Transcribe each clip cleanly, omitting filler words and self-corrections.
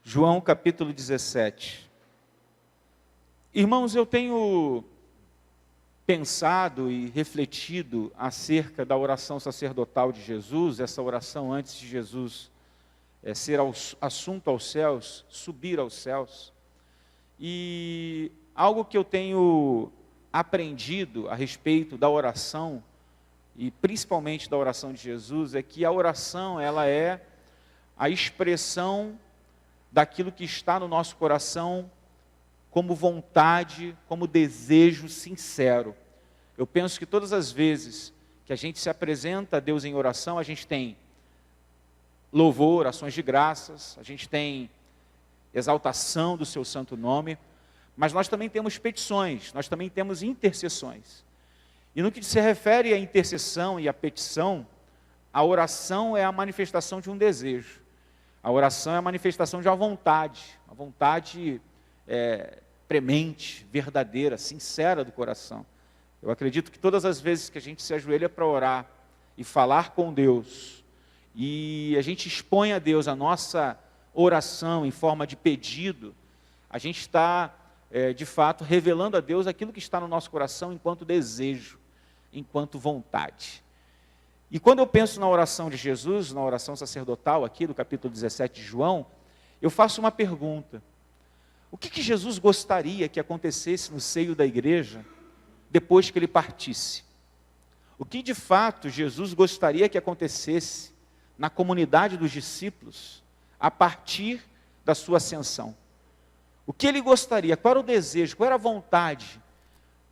João capítulo 17. Irmãos, eu tenho pensado e refletido acerca da oração sacerdotal de Jesus, essa oração antes de Jesus ser assunto aos céus, subir aos céus. E algo que eu tenho aprendido a respeito da oração, e principalmente da oração de Jesus, é que a oração, ela é a expressão daquilo que está no nosso coração como vontade, como desejo sincero. Eu penso que todas as vezes que a gente se apresenta a Deus em oração, a gente tem louvor, ações de graças, a gente tem exaltação do seu santo nome, mas nós também temos petições, nós também temos intercessões. E no que se refere à intercessão e à petição, a oração é a manifestação de um desejo. A oração é a manifestação de uma vontade premente, verdadeira, sincera do coração. Eu acredito que todas as vezes que a gente se ajoelha para orar e falar com Deus, e a gente expõe a Deus a nossa oração em forma de pedido, a gente está, de fato, revelando a Deus aquilo que está no nosso coração enquanto desejo, enquanto vontade. E quando eu penso na oração de Jesus, na oração sacerdotal aqui do capítulo 17 de João, eu faço uma pergunta. O que Jesus gostaria que acontecesse no seio da igreja depois que ele partisse? O que de fato Jesus gostaria que acontecesse na comunidade dos discípulos a partir da sua ascensão? O que ele gostaria? Qual era o desejo? Qual era a vontade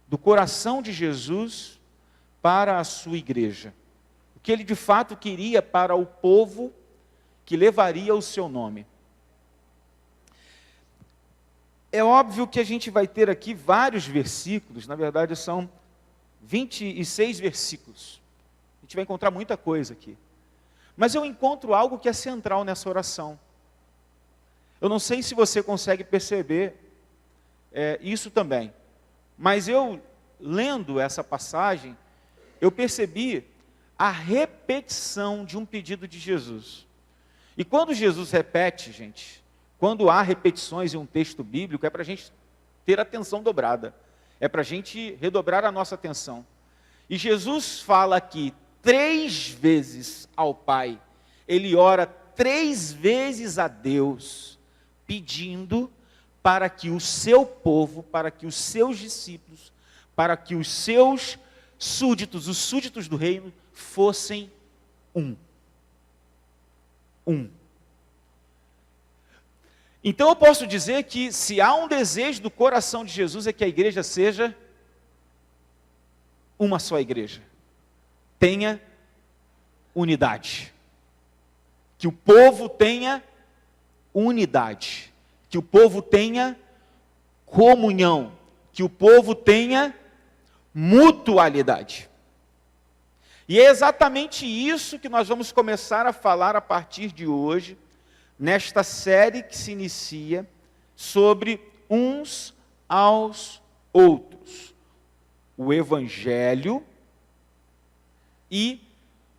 do coração de Jesus para a sua igreja? O que ele de fato queria para o povo que levaria o seu nome? É óbvio que a gente vai ter aqui vários versículos, na verdade são 26 versículos. A gente vai encontrar muita coisa aqui. Mas eu encontro algo que é central nessa oração. Eu não sei se você consegue perceber isso também, mas eu, lendo essa passagem, eu percebi a repetição de um pedido de Jesus. E quando Jesus repete, gente, quando há repetições em um texto bíblico, é para a gente ter atenção dobrada, é para a gente redobrar a nossa atenção. E Jesus fala aqui 3 vezes ao Pai, ele ora 3 vezes a Deus, pedindo para que o seu povo, para que os seus discípulos, para que os seus súditos, os súditos do reino, fossem um. Então eu posso dizer que se há um desejo do coração de Jesus é que a igreja seja uma só igreja. Tenha unidade. Que o povo tenha unidade. Que o povo tenha comunhão. Que o povo tenha mutualidade. E é exatamente isso que nós vamos começar a falar a partir de hoje, nesta série que se inicia sobre uns aos outros. O Evangelho e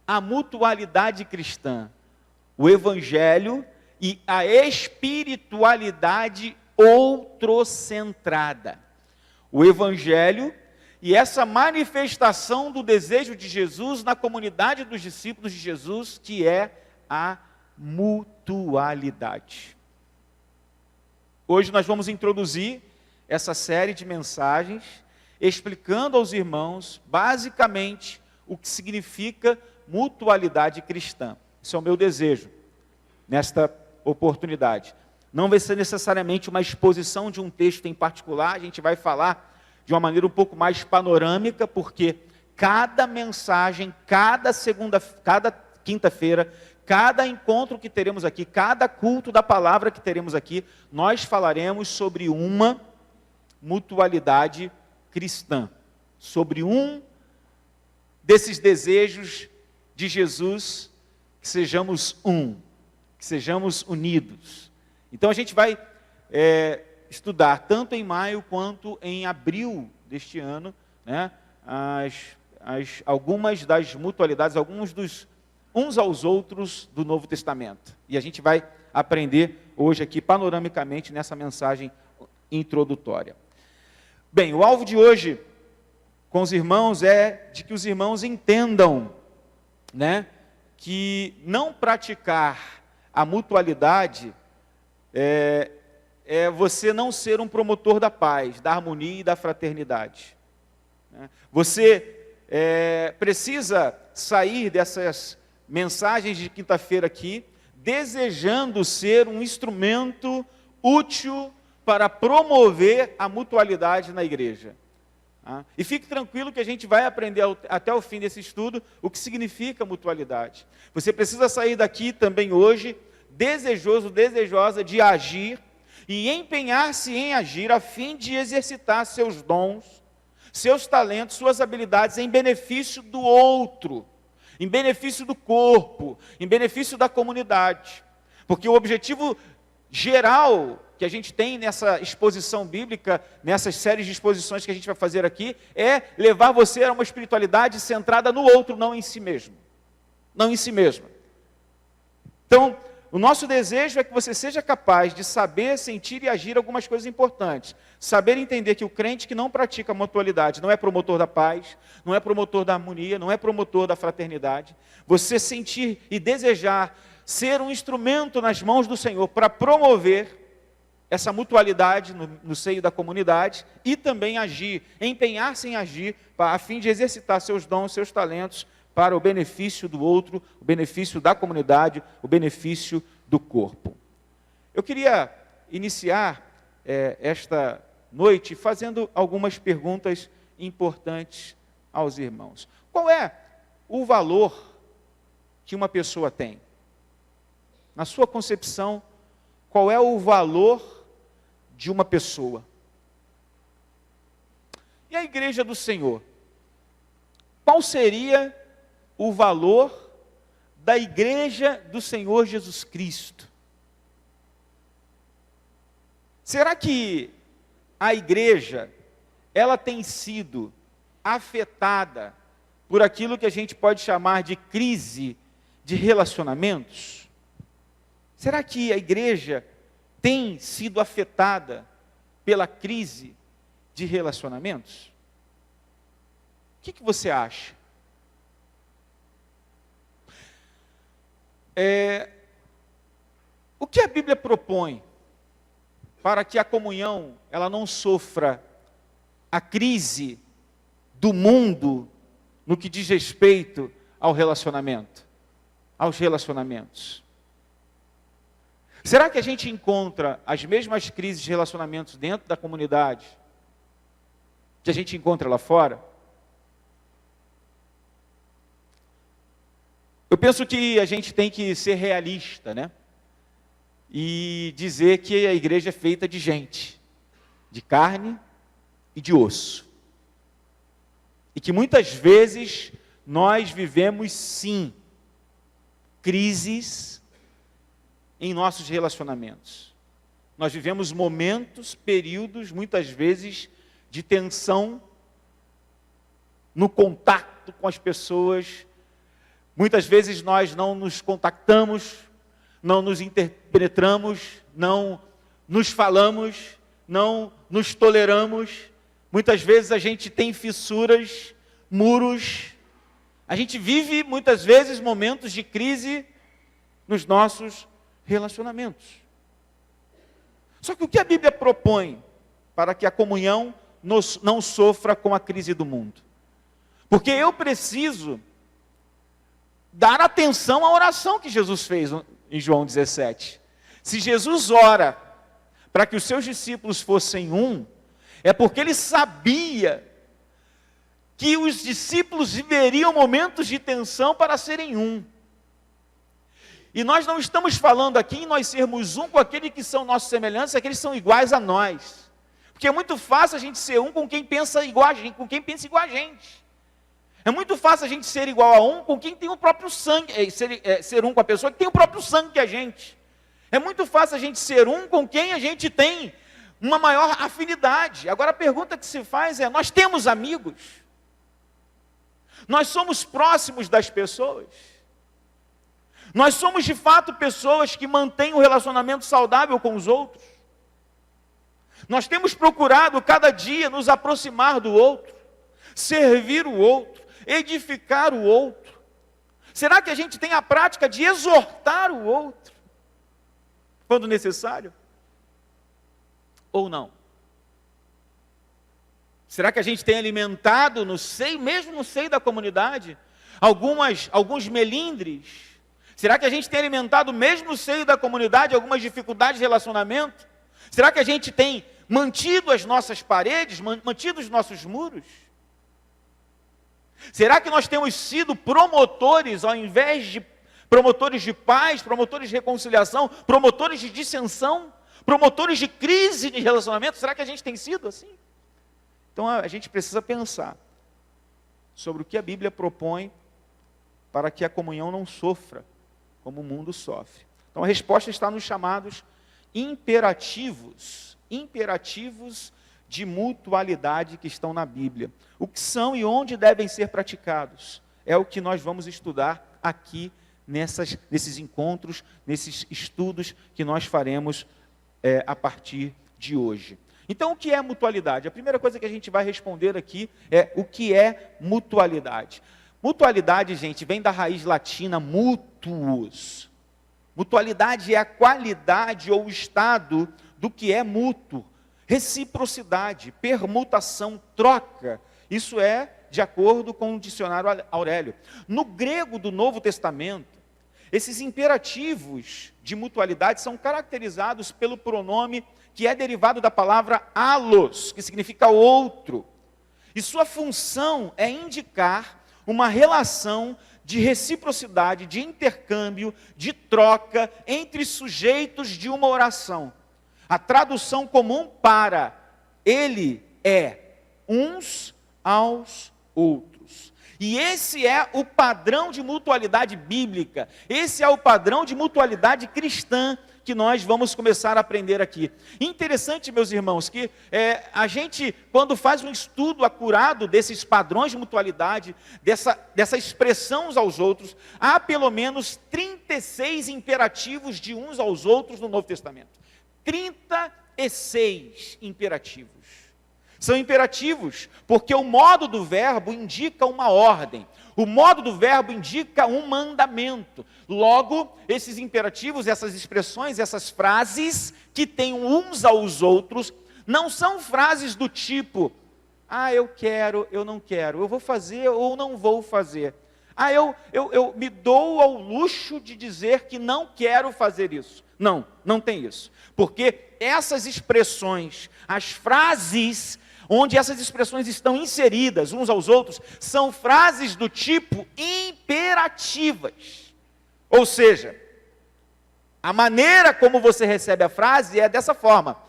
a mutualidade cristã. O Evangelho e a espiritualidade outrocentrada. O Evangelho e essa manifestação do desejo de Jesus na comunidade dos discípulos de Jesus, que é a mutualidade. Hoje nós vamos introduzir essa série de mensagens, explicando aos irmãos, basicamente, o que significa mutualidade cristã. Esse é o meu desejo, nesta oportunidade. Não vai ser necessariamente uma exposição de um texto em particular, a gente vai falar de uma maneira um pouco mais panorâmica, porque cada mensagem, cada quinta-feira, cada encontro que teremos aqui, cada culto da palavra que teremos aqui, nós falaremos sobre uma mutualidade cristã, sobre um desses desejos de Jesus, que sejamos que sejamos unidos. Então a gente vai estudar tanto em maio quanto em abril deste ano, né, algumas das mutualidades, alguns dos uns aos outros do Novo Testamento. E a gente vai aprender hoje aqui, panoramicamente, nessa mensagem introdutória. Bem, o alvo de hoje com os irmãos é de que os irmãos entendam, né, que não praticar a mutualidade é você não ser um promotor da paz, da harmonia e da fraternidade. Você precisa sair dessas mensagens de quinta-feira aqui, desejando ser um instrumento útil para promover a mutualidade na igreja. E fique tranquilo que a gente vai aprender até o fim desse estudo o que significa mutualidade. Você precisa sair daqui também hoje, desejoso, desejosa de agir e empenhar-se em agir a fim de exercitar seus dons, seus talentos, suas habilidades em benefício do outro, em benefício do corpo, em benefício da comunidade. Porque o objetivo geral que a gente tem nessa exposição bíblica, nessas séries de exposições que a gente vai fazer aqui, é levar você a uma espiritualidade centrada no outro, não em si mesmo. Não em si mesmo. Então, o nosso desejo é que você seja capaz de saber, sentir e agir algumas coisas importantes. Saber entender que o crente que não pratica a mutualidade não é promotor da paz, não é promotor da harmonia, não é promotor da fraternidade. Você sentir e desejar ser um instrumento nas mãos do Senhor para promover essa mutualidade no seio da comunidade e também agir, empenhar-se em agir a fim de exercitar seus dons, seus talentos para o benefício do outro, o benefício da comunidade, o benefício do corpo. Eu queria iniciar esta noite fazendo algumas perguntas importantes aos irmãos. Qual é o valor que uma pessoa tem? Na sua concepção, qual é o valor de uma pessoa? E a igreja do Senhor? Qual seria o valor da igreja do Senhor Jesus Cristo? Será que a igreja, ela tem sido afetada por aquilo que a gente pode chamar de crise de relacionamentos? Será que a igreja tem sido afetada pela crise de relacionamentos? O que você acha? O que a Bíblia propõe para que a comunhão ela não sofra a crise do mundo no que diz respeito ao relacionamento, aos relacionamentos? Será que a gente encontra as mesmas crises de relacionamentos dentro da comunidade que a gente encontra lá fora? Eu penso que a gente tem que ser realista, né? E dizer que a igreja é feita de gente, de carne e de osso. E que muitas vezes nós vivemos, sim, crises em nossos relacionamentos. Nós vivemos momentos, períodos, muitas vezes, de tensão no contato com as pessoas. Muitas vezes nós não nos contactamos, não nos interpenetramos, não nos falamos, não nos toleramos. Muitas vezes a gente tem fissuras, muros. A gente vive, muitas vezes, momentos de crise nos nossos relacionamentos. Só que o que a Bíblia propõe para que a comunhão não sofra com a crise do mundo? Porque eu preciso dar atenção à oração que Jesus fez em João 17. Se Jesus ora para que os seus discípulos fossem um, é porque ele sabia que os discípulos viveriam momentos de tensão para serem um. E nós não estamos falando aqui em nós sermos um com aqueles que são nossos semelhantes, aqueles que são iguais a nós. Porque é muito fácil a gente ser um com quem pensa igual a gente, com quem pensa igual a gente. É muito fácil a gente ser igual a um com quem tem o próprio sangue, ser um com a pessoa que tem o próprio sangue que a gente. É muito fácil a gente ser um com quem a gente tem uma maior afinidade. Agora a pergunta que se faz é, nós temos amigos? Nós somos próximos das pessoas? Nós somos de fato pessoas que mantêm um relacionamento saudável com os outros. Nós temos procurado cada dia nos aproximar do outro, servir o outro, edificar o outro. Será que a gente tem a prática de exortar o outro, quando necessário? Ou não? Será que a gente tem alimentado no seio, mesmo no seio da comunidade, alguns melindres? Será que a gente tem alimentado mesmo no seio da comunidade algumas dificuldades de relacionamento? Será que a gente tem mantido as nossas paredes, mantido os nossos muros? Será que nós temos sido promotores, ao invés de promotores de paz, promotores de reconciliação, promotores de dissensão, promotores de crise de relacionamento? Será que a gente tem sido assim? Então a gente precisa pensar sobre o que a Bíblia propõe para que a comunhão não sofra como o mundo sofre. Então a resposta está nos chamados imperativos de mutualidade que estão na Bíblia. O que são e onde devem ser praticados é o que nós vamos estudar aqui nesses encontros, nesses estudos que nós faremos a partir de hoje. Então, o que é mutualidade? A primeira coisa que a gente vai responder aqui é o que é mutualidade. Mutualidade, gente, vem da raiz latina mutuus. Mutualidade é a qualidade ou o estado do que é mútuo. Reciprocidade, permutação, troca. Isso é de acordo com o dicionário Aurélio. No grego do Novo Testamento, esses imperativos de mutualidade são caracterizados pelo pronome que é derivado da palavra allos, que significa outro. E sua função é indicar uma relação de reciprocidade, de intercâmbio, de troca entre sujeitos de uma oração. A tradução comum para ele é uns aos outros. E esse é o padrão de mutualidade bíblica, esse é o padrão de mutualidade cristã que nós vamos começar a aprender aqui. Interessante, meus irmãos, que a gente, quando faz um estudo acurado desses padrões de mutualidade, dessa expressão uns aos outros, há pelo menos 36 imperativos de uns aos outros no Novo Testamento. 36 imperativos. São imperativos porque o modo do verbo indica uma ordem. O modo do verbo indica um mandamento. Logo, esses imperativos, essas expressões, essas frases que têm uns aos outros, não são frases do tipo, eu quero, eu não quero, eu vou fazer ou não vou fazer. Eu me dou ao luxo de dizer que não quero fazer isso. Não tem isso. Porque essas expressões, as frases onde essas expressões estão inseridas uns aos outros, são frases do tipo imperativas. Ou seja, a maneira como você recebe a frase é dessa forma.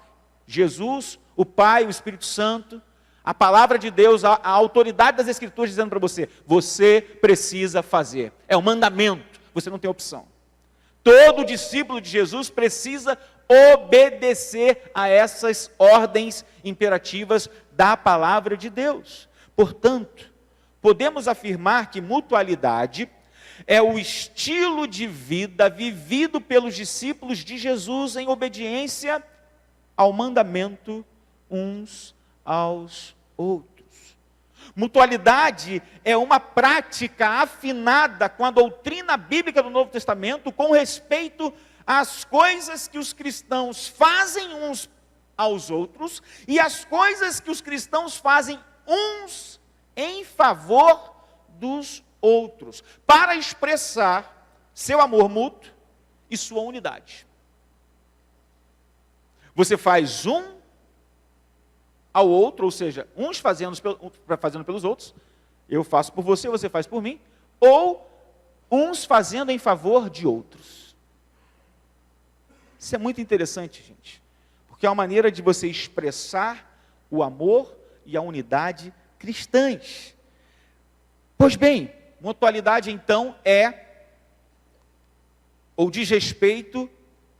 Jesus, o Pai, o Espírito Santo, a palavra de Deus, a autoridade das Escrituras dizendo para você, você precisa fazer. É um mandamento, você não tem opção. Todo discípulo de Jesus precisa obedecer a essas ordens imperativas da palavra de Deus. Portanto, podemos afirmar que mutualidade é o estilo de vida vivido pelos discípulos de Jesus em obediência ao mandamento uns aos outros. Mutualidade é uma prática afinada com a doutrina bíblica do Novo Testamento com respeito às coisas que os cristãos fazem uns aos outros e as coisas que os cristãos fazem uns em favor dos outros, para expressar seu amor mútuo e sua unidade. Você faz um ao outro, ou seja, uns fazendo pelos outros, eu faço por você, você faz por mim, ou uns fazendo em favor de outros. Isso é muito interessante, gente, porque é uma maneira de você expressar o amor e a unidade cristãs. Pois bem, mutualidade então ou diz respeito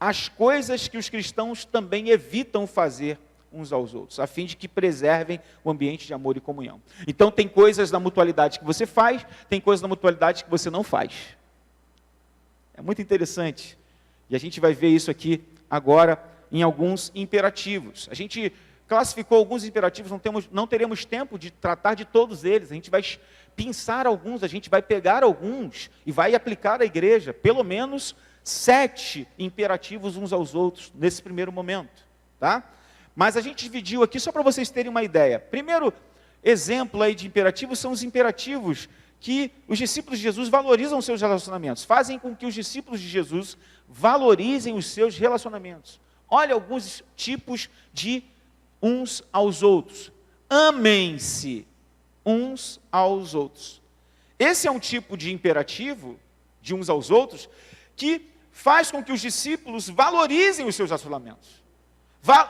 às coisas que os cristãos também evitam fazer uns aos outros, a fim de que preservem o ambiente de amor e comunhão. Então tem coisas da mutualidade que você faz, tem coisas da mutualidade que você não faz. É muito interessante. E a gente vai ver isso aqui agora em alguns imperativos. A gente classificou alguns imperativos, não teremos tempo de tratar de todos eles. A gente vai pensar alguns, a gente vai pegar alguns e vai aplicar à igreja, pelo menos 7 imperativos uns aos outros, nesse primeiro momento. Tá? Mas a gente dividiu aqui, só para vocês terem uma ideia. Primeiro exemplo aí de imperativos são os imperativos que os discípulos de Jesus valorizam os seus relacionamentos, fazem com que os discípulos de Jesus valorizem os seus relacionamentos. Olha alguns tipos de uns aos outros. Amem-se uns aos outros. Esse é um tipo de imperativo de uns aos outros que faz com que os discípulos valorizem os seus relacionamentos,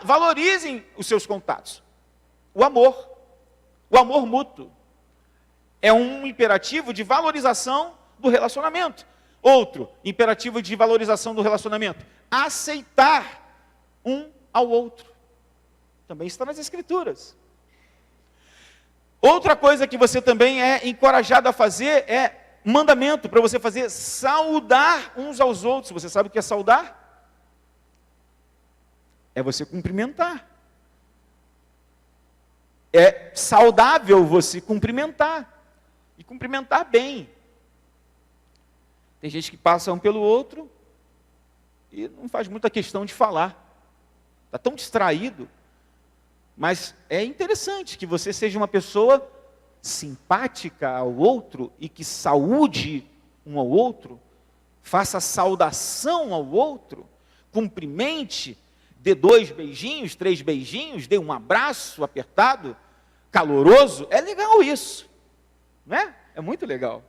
valorizem os seus contatos. O amor mútuo é um imperativo de valorização do relacionamento. Outro imperativo de valorização do relacionamento: aceitar um ao outro. Também está nas Escrituras. Outra coisa que você também é encorajado a fazer é mandamento para você fazer: saudar uns aos outros. Você sabe o que é saudar? É você cumprimentar. É saudável você cumprimentar. E cumprimentar bem. Tem gente que passa um pelo outro e não faz muita questão de falar. Está tão distraído. Mas é interessante que você seja uma pessoa simpática ao outro e que saúde um ao outro, faça saudação ao outro, cumprimente, dê 2 beijinhos, 3 beijinhos, dê um abraço apertado, caloroso. É legal isso, não é? É muito legal.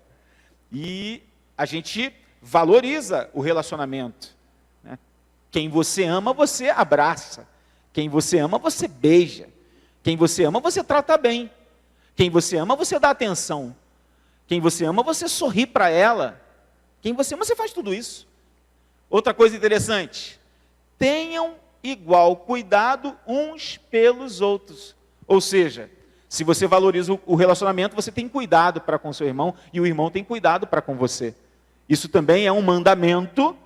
E a gente valoriza o relacionamento, né? Quem você ama, você abraça. Quem você ama, você beija. Quem você ama, você trata bem. Quem você ama, você dá atenção. Quem você ama, você sorri para ela. Quem você ama, você faz tudo isso. Outra coisa interessante: tenham igual cuidado uns pelos outros. Ou seja, se você valoriza o relacionamento, você tem cuidado para com seu irmão e o irmão tem cuidado para com você. Isso também é um mandamento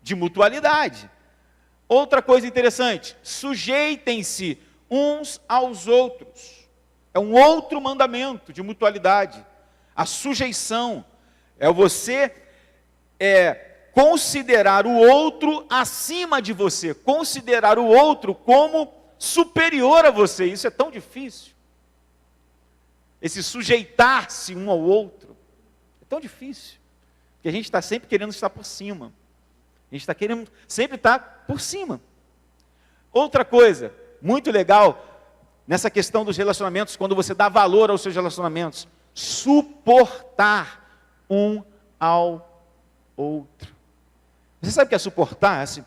de mutualidade. Outra coisa interessante: sujeitem-se uns aos outros. É um outro mandamento de mutualidade. A sujeição é você considerar o outro acima de você, considerar o outro como superior a você. Isso é tão difícil. Esse sujeitar-se um ao outro é tão difícil, porque a gente está sempre querendo estar por cima. A gente está querendo sempre estar por cima. Outra coisa muito legal nessa questão dos relacionamentos, quando você dá valor aos seus relacionamentos: suportar um ao outro. Você sabe o que é suportar? Assim,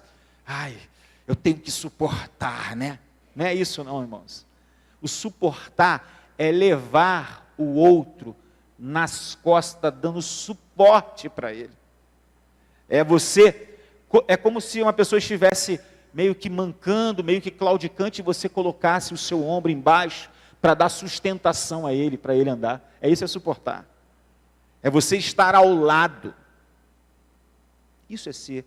eu tenho que suportar, né? Não é isso não, irmãos. O suportar é levar o outro nas costas, dando suporte para ele. É como se uma pessoa estivesse meio que mancando, meio que claudicante, e você colocasse o seu ombro embaixo para dar sustentação a ele, para ele andar. Isso é suportar. É você estar ao lado. Isso é ser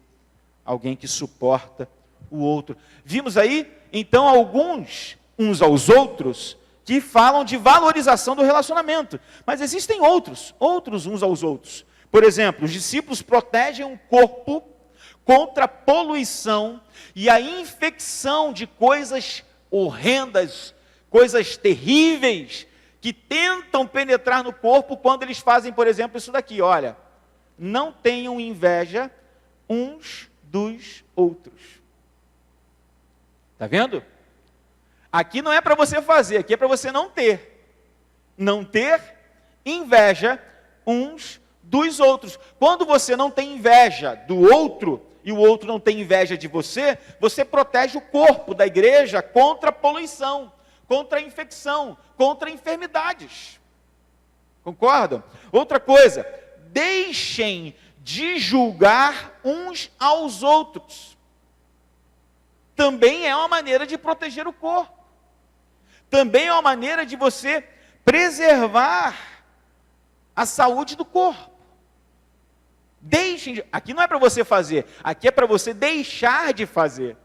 alguém que suporta o outro. Vimos aí, então, alguns uns aos outros que falam de valorização do relacionamento. Mas existem outros uns aos outros. Por exemplo, os discípulos protegem o corpo contra a poluição e a infecção de coisas horrendas, coisas terríveis, que tentam penetrar no corpo quando eles fazem, por exemplo, isso daqui, olha: não tenham inveja uns dos outros. Está vendo? Aqui não é para você fazer, aqui é para você não ter. Não ter inveja uns dos outros. Quando você não tem inveja do outro, e o outro não tem inveja de você, você protege o corpo da igreja contra a poluição, contra a infecção, contra enfermidades. Concordam? Outra coisa: deixem de julgar uns aos outros. Também é uma maneira de proteger o corpo. Também é uma maneira de você preservar a saúde do corpo. Aqui não é para você fazer, aqui é para você deixar de fazer.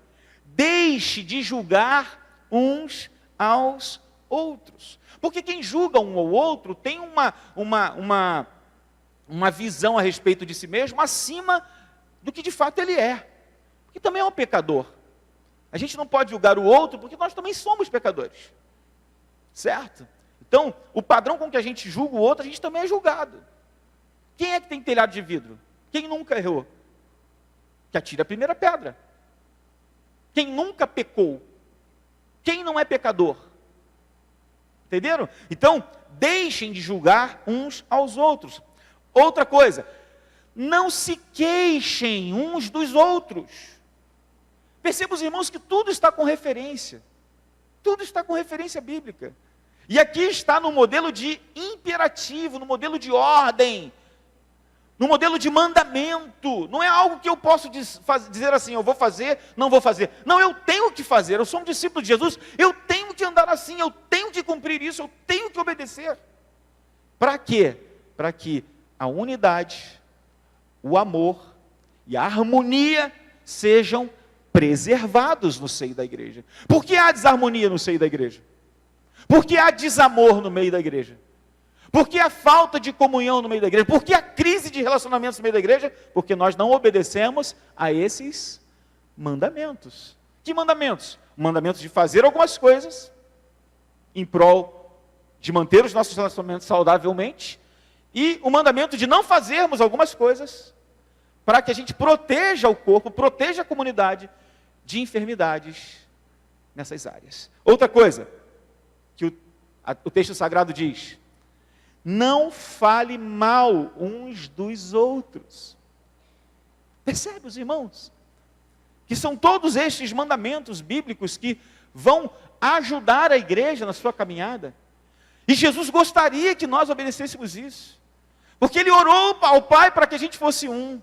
Deixe de julgar uns aos outros. Porque quem julga um ao outro tem uma visão a respeito de si mesmo acima do que de fato ele é. Porque também é um pecador. A gente não pode julgar o outro porque nós também somos pecadores. Certo? Então, o padrão com que a gente julga o outro, a gente também é julgado. Quem é que tem telhado de vidro? Quem nunca errou? Que atire a primeira pedra. Quem nunca pecou? Quem não é pecador? Entenderam? Então, deixem de julgar uns aos outros. Outra coisa, não se queixem uns dos outros. Perceba, os irmãos, que tudo está com referência. Tudo está com referência bíblica. E aqui está no modelo de imperativo, no modelo de ordem, no modelo de mandamento. Não é algo que eu posso dizer assim, eu vou fazer, não vou fazer. Não, eu tenho que fazer, eu sou um discípulo de Jesus, eu tenho que andar assim, eu tenho que cumprir isso, eu tenho que obedecer. Para quê? Para que a unidade, o amor e a harmonia sejam preservados no seio da igreja. Por que há desarmonia no seio da igreja? Por que há desamor no meio da igreja? Por que há falta de comunhão no meio da igreja? Por que há crise de relacionamentos no meio da igreja? Porque nós não obedecemos a esses mandamentos. Que mandamentos? O mandamento de fazer algumas coisas em prol de manter os nossos relacionamentos saudavelmente, e o mandamento de não fazermos algumas coisas para que a gente proteja o corpo, proteja a comunidade de enfermidades nessas áreas. Outra coisa que o texto sagrado diz: não fale mal uns dos outros. Percebe, os irmãos? Que são todos estes mandamentos bíblicos que vão ajudar a igreja na sua caminhada. E Jesus gostaria que nós obedecêssemos isso. Porque Ele orou ao Pai para que a gente fosse um.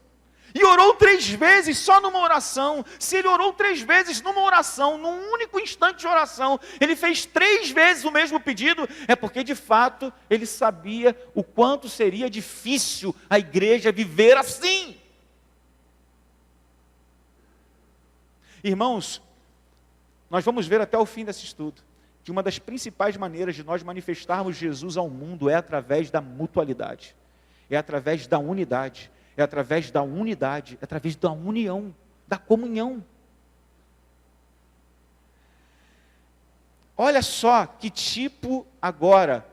E orou 3 vezes só numa oração. Se Ele orou 3 vezes numa oração, num único instante de oração, Ele fez 3 vezes o mesmo pedido, é porque de fato Ele sabia o quanto seria difícil a igreja viver assim. Irmãos, nós vamos ver até o fim desse estudo que uma das principais maneiras de nós manifestarmos Jesus ao mundo é através da mutualidade, é através da unidade, é através da unidade, é através da união, da comunhão. Olha só que tipo agora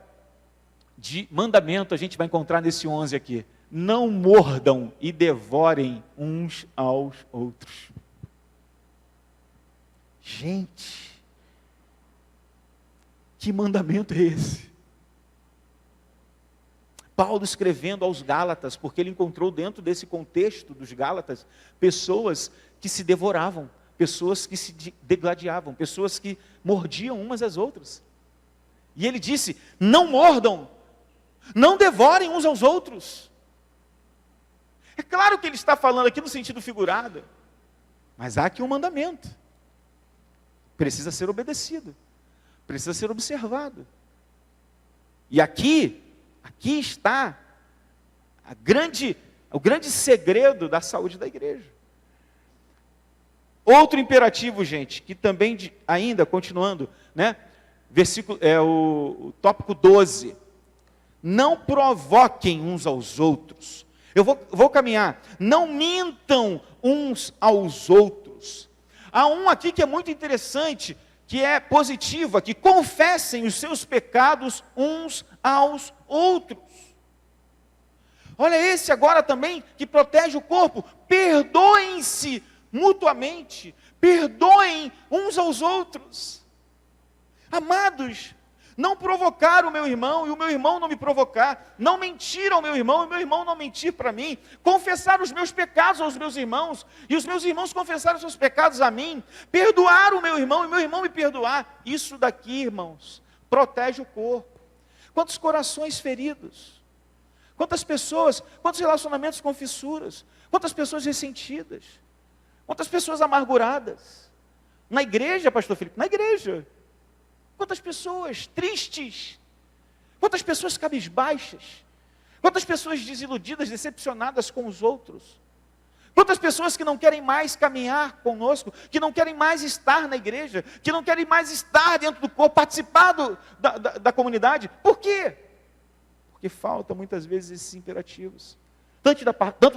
de mandamento a gente vai encontrar nesse 11 aqui. Não mordam e devorem uns aos outros. Gente, que mandamento é esse? Paulo escrevendo aos Gálatas, porque ele encontrou dentro desse contexto dos Gálatas, pessoas que se devoravam, pessoas que se degladiavam, pessoas que mordiam umas às outras. E ele disse: não mordam, não devorem uns aos outros. É claro que ele está falando aqui no sentido figurado, mas há aqui um mandamento. Precisa ser obedecido, precisa ser observado. E aqui está o grande segredo da saúde da igreja. Outro imperativo, gente, que também, ainda continuando, né? Versículo, o tópico 12. Não provoquem uns aos outros. Eu vou caminhar. Não mintam uns aos outros. Há um aqui que é muito interessante, que é positivo aqui: confessem os seus pecados uns aos outros. Olha esse agora também, que protege o corpo. Perdoem-se mutuamente, perdoem uns aos outros. Amados, não provocar o meu irmão e o meu irmão não me provocar, não mentir ao meu irmão e o meu irmão não mentir para mim, confessar os meus pecados aos meus irmãos e os meus irmãos confessar os seus pecados a mim, perdoar o meu irmão e o meu irmão me perdoar. Isso daqui, irmãos, protege o corpo. Quantos corações feridos, quantas pessoas, quantos relacionamentos com fissuras, quantas pessoas ressentidas, quantas pessoas amarguradas, na igreja, pastor Felipe, na igreja. Quantas pessoas tristes, quantas pessoas cabisbaixas, Quantas pessoas desiludidas, decepcionadas com os outros? Quantas pessoas que não querem mais caminhar conosco, que não querem mais estar na igreja, que não querem mais estar dentro do corpo, participar da comunidade. Por quê? Porque falta muitas vezes esses imperativos. Tanto da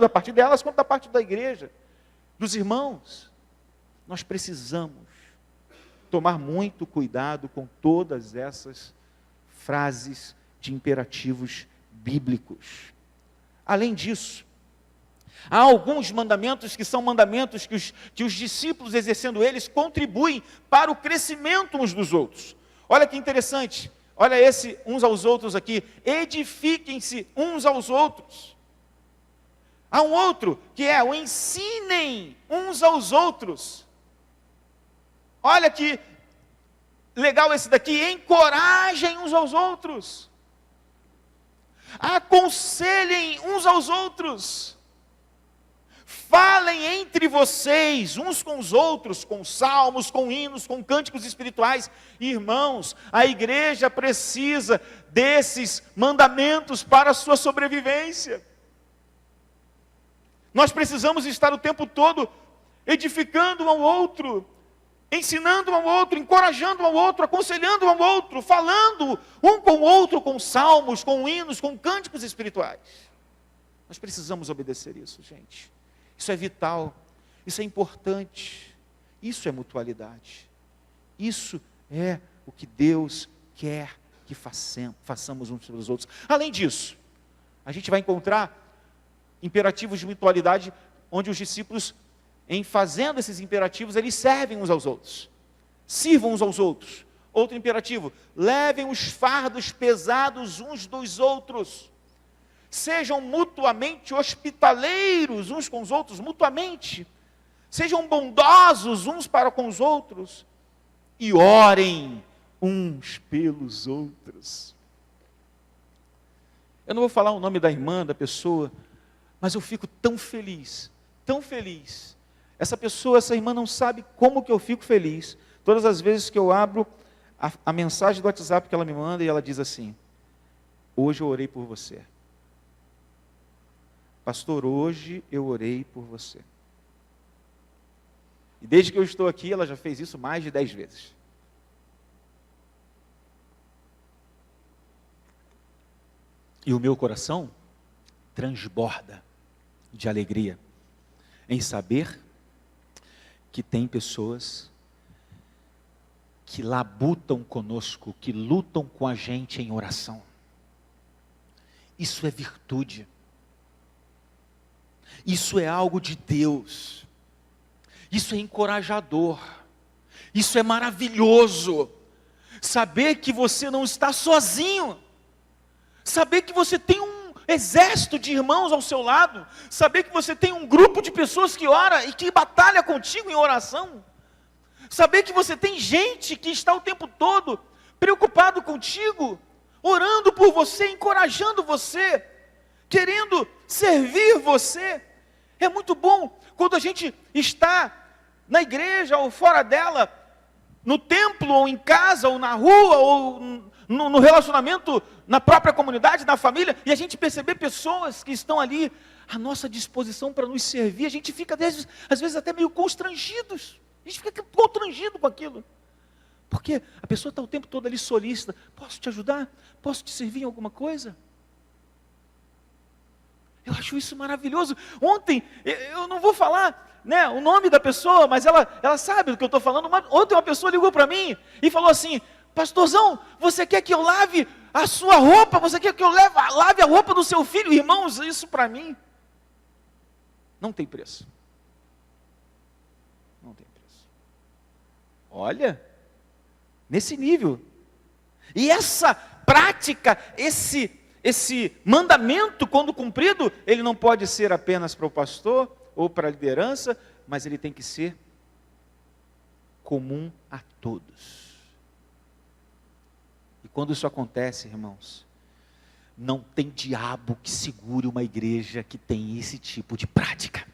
parte delas, quanto da parte da igreja, dos irmãos. Nós precisamos tomar muito cuidado com todas essas frases de imperativos bíblicos. Além disso, há alguns mandamentos que são mandamentos que os discípulos, exercendo eles, contribuem para o crescimento uns dos outros. Olha que interessante, olha esse uns aos outros aqui, edifiquem-se uns aos outros. Há um outro que é o ensinem uns aos outros. Olha que legal esse daqui, encorajem uns aos outros. Aconselhem uns aos outros. Falem entre vocês, uns com os outros, com salmos, com hinos, com cânticos espirituais. Irmãos, a igreja precisa desses mandamentos para a sua sobrevivência. Nós precisamos estar o tempo todo edificando um ao outro, ensinando um ao outro, encorajando um ao outro, aconselhando um ao outro, falando um com o outro, com salmos, com hinos, com cânticos espirituais. Nós precisamos obedecer isso, gente. Isso é vital, isso é importante, isso é mutualidade. Isso é o que Deus quer que façamos uns pelos outros. Além disso, a gente vai encontrar imperativos de mutualidade, onde os discípulos, em fazendo esses imperativos, eles servem uns aos outros. Sirvam uns aos outros. Outro imperativo, levem os fardos pesados uns dos outros. Sejam mutuamente hospitaleiros uns com os outros, mutuamente. Sejam bondosos uns para com os outros. E orem uns pelos outros. Eu não vou falar o nome da irmã, da pessoa, mas eu fico tão feliz, tão feliz. Essa pessoa, essa irmã não sabe como que eu fico feliz. Todas as vezes que eu abro a mensagem do WhatsApp que ela me manda e ela diz assim: hoje eu orei por você. Pastor, hoje eu orei por você. E desde que eu estou aqui, ela já fez isso mais de 10 vezes. E o meu coração transborda de alegria em saber que tem pessoas que labutam conosco, que lutam com a gente em oração. Isso é virtude. Isso é algo de Deus. Isso é encorajador. Isso é maravilhoso. Saber que você não está sozinho. Saber que você tem um exército de irmãos ao seu lado. Saber que você tem um grupo de pessoas que ora e que batalha contigo em oração. Saber que você tem gente que está o tempo todo preocupado contigo, orando por você, encorajando você, querendo servir você. É muito bom quando a gente está na igreja ou fora dela, no templo ou em casa ou na rua ou no relacionamento, na própria comunidade, na família, e a gente perceber pessoas que estão ali à nossa disposição para nos servir. A gente fica às vezes até meio constrangidos. A gente fica constrangido com aquilo. Porque a pessoa está o tempo todo ali solícita. Posso te ajudar? Posso te servir em alguma coisa? Eu acho isso maravilhoso. Ontem, eu não vou falar, né, o nome da pessoa, mas ela sabe do que eu estou falando. Ontem uma pessoa ligou para mim e falou assim: pastorzão, você quer que eu lave a sua roupa? Você quer que eu lave a roupa do seu filho? Irmãos, isso para mim não tem preço. Não tem preço. Olha, nesse nível. E essa prática, esse mandamento, quando cumprido, ele não pode ser apenas para o pastor ou para a liderança, mas ele tem que ser comum a todos. E quando isso acontece, irmãos, não tem diabo que segure uma igreja que tem esse tipo de prática.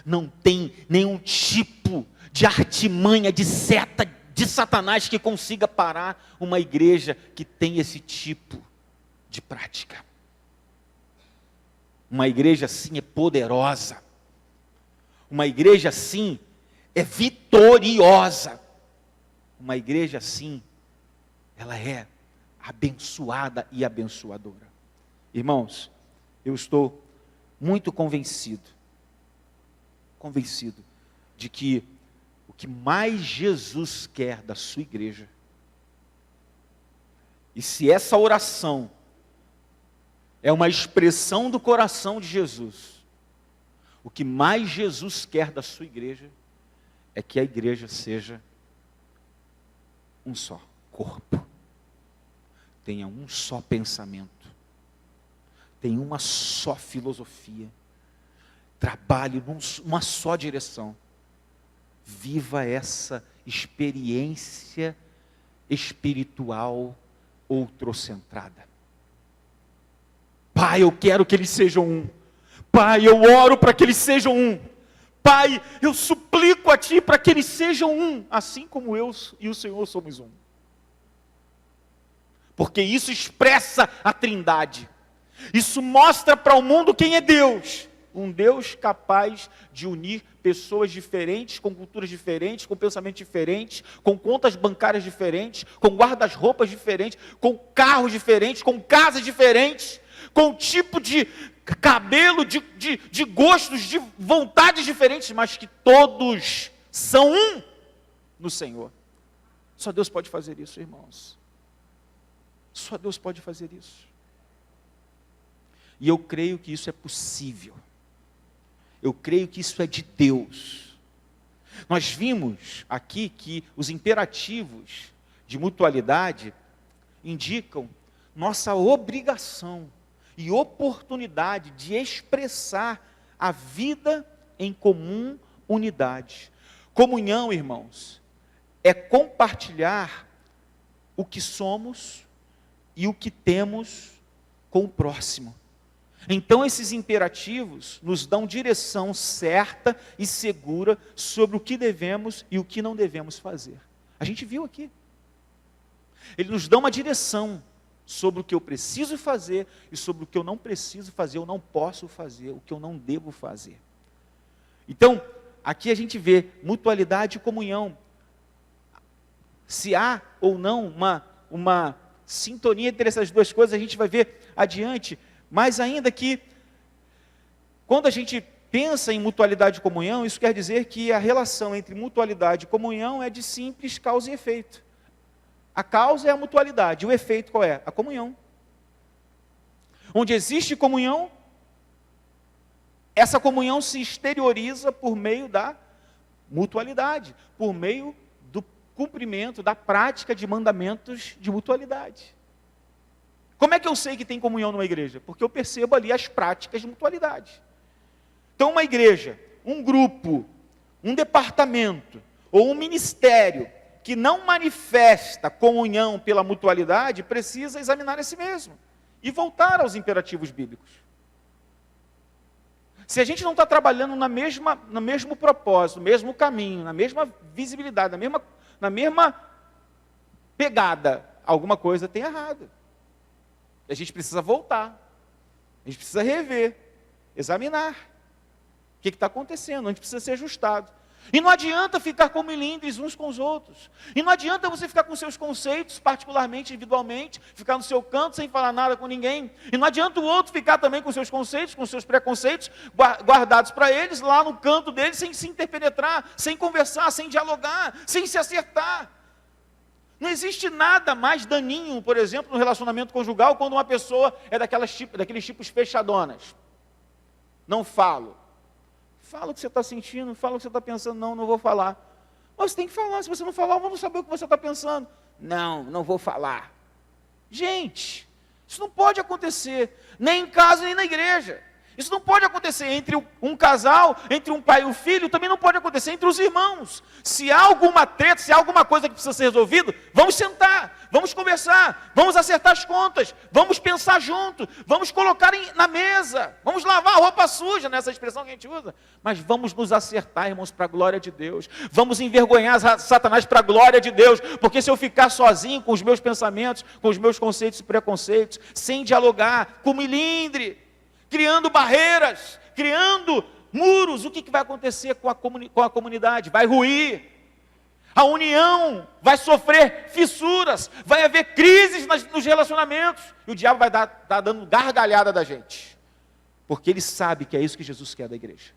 Não tem nenhum tipo de artimanha, de seta de Satanás que consiga parar uma igreja que tem esse tipo de prática. Uma igreja assim é poderosa. Uma igreja assim é vitoriosa. Uma igreja assim, ela é abençoada e abençoadora. Irmãos, eu estou muito convencido de que o que mais Jesus quer da sua igreja, e se essa oração é uma expressão do coração de Jesus, o que mais Jesus quer da sua igreja é que a igreja seja um só corpo, tenha um só pensamento, tenha uma só filosofia, trabalhe numa só direção, viva essa experiência espiritual outrocentrada. Pai, eu quero que eles sejam um. Pai, eu oro para que eles sejam um. Pai, eu suplico a Ti para que eles sejam um, assim como eu e o Senhor somos um. Porque isso expressa a Trindade. Isso mostra para o mundo quem é Deus. Um Deus capaz de unir pessoas diferentes, com culturas diferentes, com pensamentos diferentes, com contas bancárias diferentes, com guarda-roupas diferentes, com carros diferentes, com casas diferentes, com tipo de cabelo, de gostos, de vontades diferentes, mas que todos são um no Senhor. Só Deus pode fazer isso, irmãos. Só Deus pode fazer isso. E eu creio que isso é possível. Eu creio que isso é de Deus. Nós vimos aqui que os imperativos de mutualidade indicam nossa obrigação e oportunidade de expressar a vida em comum unidade. Comunhão, irmãos, é compartilhar o que somos e o que temos com o próximo. Então esses imperativos nos dão direção certa e segura sobre o que devemos e o que não devemos fazer. A gente viu aqui. Ele nos dá uma direção sobre o que eu preciso fazer e sobre o que eu não preciso fazer, eu não posso fazer, o que eu não devo fazer. Então, aqui a gente vê mutualidade e comunhão. Se há ou não uma sintonia entre essas duas coisas, a gente vai ver adiante. Mas ainda que, quando a gente pensa em mutualidade e comunhão, isso quer dizer que a relação entre mutualidade e comunhão é de simples causa e efeito. A causa é a mutualidade, o efeito qual é? A comunhão. Onde existe comunhão, essa comunhão se exterioriza por meio da mutualidade, por meio do cumprimento, da prática de mandamentos de mutualidade. Como é que eu sei que tem comunhão numa igreja? Porque eu percebo ali as práticas de mutualidade. Então uma igreja, um grupo, um departamento ou um ministério que não manifesta comunhão pela mutualidade, precisa examinar a si mesmo e voltar aos imperativos bíblicos. Se a gente não está trabalhando no mesmo propósito, no mesmo caminho, na mesma visibilidade, na mesma pegada, alguma coisa tem errado. A gente precisa voltar, a gente precisa rever, examinar o que está acontecendo, a gente precisa ser ajustado. E não adianta ficar como milindres uns com os outros, e não adianta você ficar com seus conceitos, particularmente, individualmente, ficar no seu canto sem falar nada com ninguém, e não adianta o outro ficar também com seus conceitos, com seus preconceitos, guardados para eles, lá no canto deles, sem se interpenetrar, sem conversar, sem dialogar, sem se acertar. Não existe nada mais daninho, por exemplo, no relacionamento conjugal, quando uma pessoa é daqueles tipos fechadonas. Não falo. Fala o que você está sentindo, fala o que você está pensando. Não vou falar. Mas você tem que falar, se você não falar, eu vou saber o que você está pensando. Não vou falar. Gente, isso não pode acontecer, nem em casa, nem na igreja. Isso não pode acontecer entre um casal, entre um pai e um filho, também não pode acontecer entre os irmãos. Se há alguma treta, se há alguma coisa que precisa ser resolvida, vamos sentar, vamos conversar, vamos acertar as contas, vamos pensar junto, vamos colocar na mesa, vamos lavar a roupa suja, nessa expressão que a gente usa, mas vamos nos acertar, irmãos, para a glória de Deus, vamos envergonhar Satanás para a glória de Deus, porque se eu ficar sozinho com os meus pensamentos, com os meus conceitos e preconceitos, sem dialogar, com milindre, criando barreiras, criando muros, o que vai acontecer com a comunidade? Vai ruir. A união vai sofrer fissuras, vai haver crises nos relacionamentos, e o diabo vai estar dando gargalhada da gente, porque ele sabe que é isso que Jesus quer da igreja.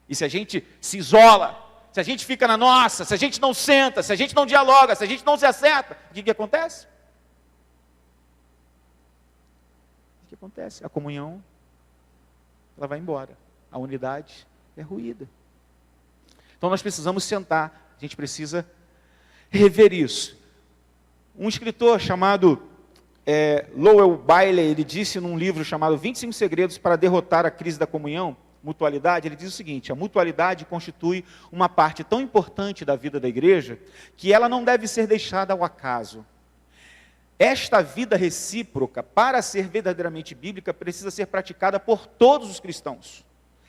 E se a gente se isola, se a gente fica na nossa, se a gente não senta, se a gente não dialoga, se a gente não se acerta, o que acontece? O que acontece? A comunhão, ela vai embora, a unidade é ruída. Então nós precisamos sentar, a gente precisa rever isso. Um escritor chamado Lowell Bailey, ele disse num livro chamado 25 Segredos para Derrotar a Crise da Comunhão, Mutualidade, ele diz o seguinte: a mutualidade constitui uma parte tão importante da vida da igreja, que ela não deve ser deixada ao acaso. Esta vida recíproca, para ser verdadeiramente bíblica, precisa ser praticada por todos os cristãos.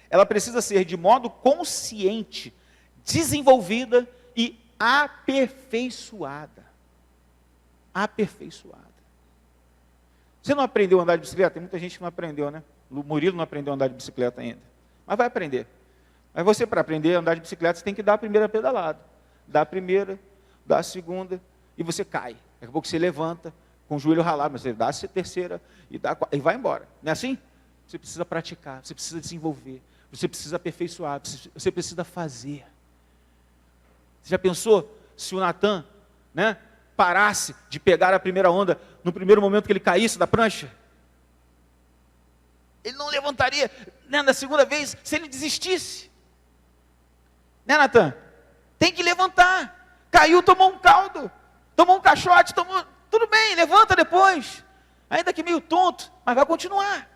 Ela precisa ser de modo consciente, desenvolvida e aperfeiçoada. Aperfeiçoada. Você não aprendeu a andar de bicicleta? Tem muita gente que não aprendeu, né? O Murilo não aprendeu a andar de bicicleta ainda. Mas vai aprender. Mas você, para aprender a andar de bicicleta, você tem que dar a primeira pedalada. Dá a primeira, dá a segunda, e você cai. Daqui a pouco você levanta, com o joelho ralado, mas você dá a terceira, e vai embora. Não é assim? Você precisa praticar, você precisa desenvolver, você precisa aperfeiçoar, você precisa fazer. Você já pensou se o Natan, né, parasse de pegar a primeira onda no primeiro momento que ele caísse da prancha? Ele não levantaria, né, na segunda vez, se ele desistisse. Né, Natan? Tem que levantar. Caiu, tomou um caldo, tomou um caixote, tudo bem, levanta depois. Ainda que meio tonto, mas vai continuar.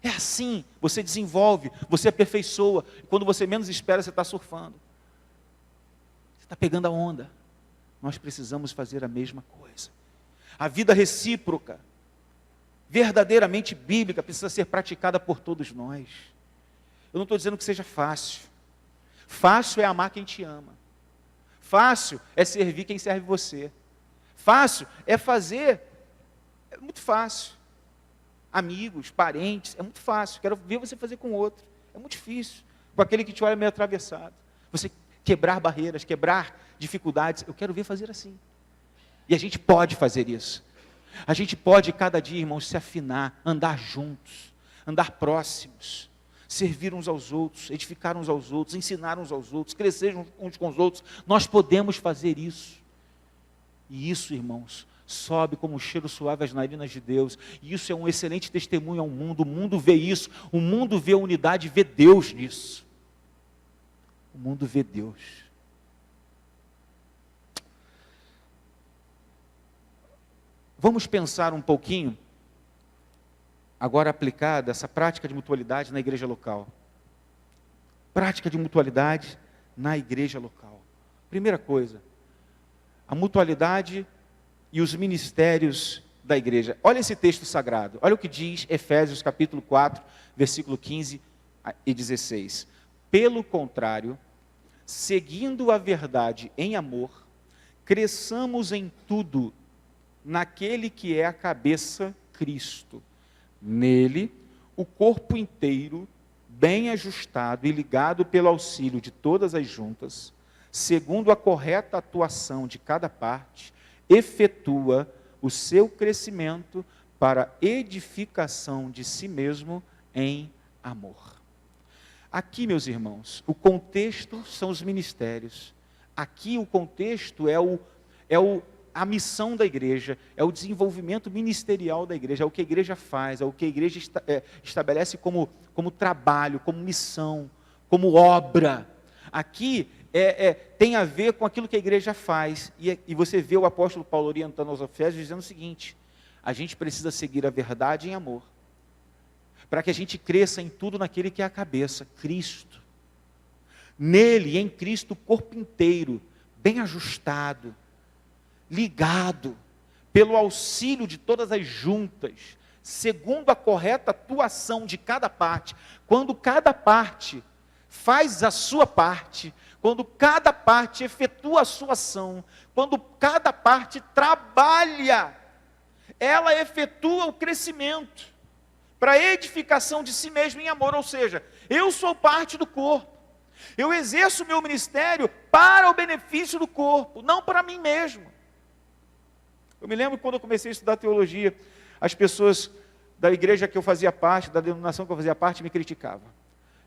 É assim, você desenvolve, você aperfeiçoa. E quando você menos espera, você está surfando. Está pegando a onda. Nós precisamos fazer a mesma coisa. A vida recíproca, verdadeiramente bíblica, precisa ser praticada por todos nós. Eu não estou dizendo que seja fácil. Fácil é amar quem te ama. Fácil é servir quem serve você. Fácil é fazer. É muito fácil. Amigos, parentes, é muito fácil. Quero ver você fazer com outro. É muito difícil. Com aquele que te olha meio atravessado. Você quebrar barreiras, quebrar dificuldades, eu quero ver fazer assim. E a gente pode fazer isso. A gente pode, cada dia, irmãos, se afinar, andar juntos, andar próximos, servir uns aos outros, edificar uns aos outros, ensinar uns aos outros, crescer uns com os outros. Nós podemos fazer isso. E isso, irmãos, sobe como um cheiro suave às narinas de Deus. E isso é um excelente testemunho ao mundo. O mundo vê isso, o mundo vê a unidade, vê Deus nisso. O mundo vê Deus. Vamos pensar um pouquinho, agora aplicada, essa prática de mutualidade na igreja local. Prática de mutualidade na igreja local. Primeira coisa, a mutualidade e os ministérios da igreja. Olha esse texto sagrado, olha o que diz Efésios capítulo 4, versículo 15 e 16. Pelo contrário, seguindo a verdade em amor, cresçamos em tudo naquele que é a cabeça, Cristo. Nele, o corpo inteiro, bem ajustado e ligado pelo auxílio de todas as juntas, segundo a correta atuação de cada parte, efetua o seu crescimento para edificação de si mesmo em amor. Aqui, meus irmãos, o contexto são os ministérios. Aqui o contexto é a missão da igreja, é o desenvolvimento ministerial da igreja, é o que a igreja faz, é o que a igreja estabelece como trabalho, como missão, como obra. Aqui tem a ver com aquilo que a igreja faz. E você vê o apóstolo Paulo orientando aos Efésios, dizendo o seguinte: a gente precisa seguir a verdade em amor, para que a gente cresça em tudo naquele que é a cabeça, Cristo. Nele, em Cristo, o corpo inteiro, bem ajustado, ligado, pelo auxílio de todas as juntas, segundo a correta atuação de cada parte, quando cada parte faz a sua parte, quando cada parte efetua a sua ação, quando cada parte trabalha, ela efetua o crescimento para a edificação de si mesmo em amor, ou seja, eu sou parte do corpo, eu exerço o meu ministério para o benefício do corpo, não para mim mesmo. Eu me lembro quando eu comecei a estudar teologia, as pessoas da igreja que eu fazia parte, da denominação que eu fazia parte, me criticavam,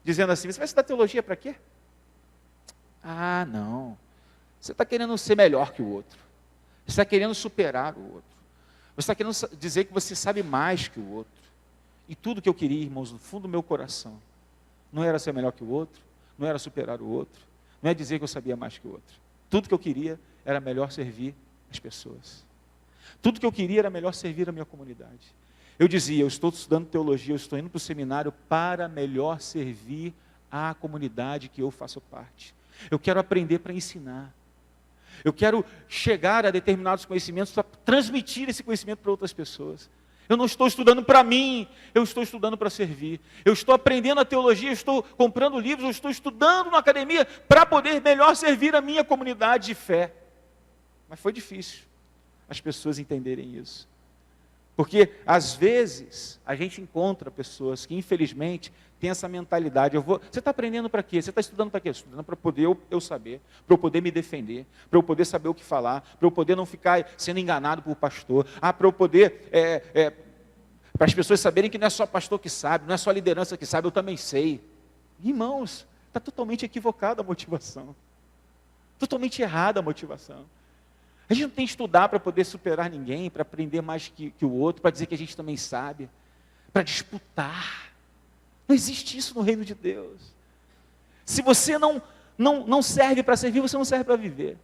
dizendo assim: você vai estudar teologia para quê? Ah, não, você está querendo ser melhor que o outro, você está querendo superar o outro, você está querendo dizer que você sabe mais que o outro. E tudo que eu queria, irmãos, no fundo do meu coração, não era ser melhor que o outro, não era superar o outro, não é dizer que eu sabia mais que o outro. Tudo que eu queria era melhor servir as pessoas. Tudo que eu queria era melhor servir a minha comunidade. Eu dizia: eu estou estudando teologia, eu estou indo para o seminário para melhor servir a comunidade que eu faço parte. Eu quero aprender para ensinar. Eu quero chegar a determinados conhecimentos para transmitir esse conhecimento para outras pessoas. Eu não estou estudando para mim, eu estou estudando para servir. Eu estou aprendendo a teologia, eu estou comprando livros, eu estou estudando na academia para poder melhor servir a minha comunidade de fé. Mas foi difícil as pessoas entenderem isso. Porque, às vezes, a gente encontra pessoas que, infelizmente, têm essa mentalidade. Você está aprendendo para quê? Você está estudando para quê? Estudando para poder eu saber, para eu poder me defender, para eu poder saber o que falar, para eu poder não ficar sendo enganado por pastor, para eu poder, para as pessoas saberem que não é só pastor que sabe, não é só liderança que sabe, eu também sei. Irmãos, está totalmente equivocada a motivação. Totalmente errada a motivação. A gente não tem que estudar para poder superar ninguém, para aprender mais que o outro, para dizer que a gente também sabe, para disputar. Não existe isso no reino de Deus. Se você não serve para servir, você não serve para viver.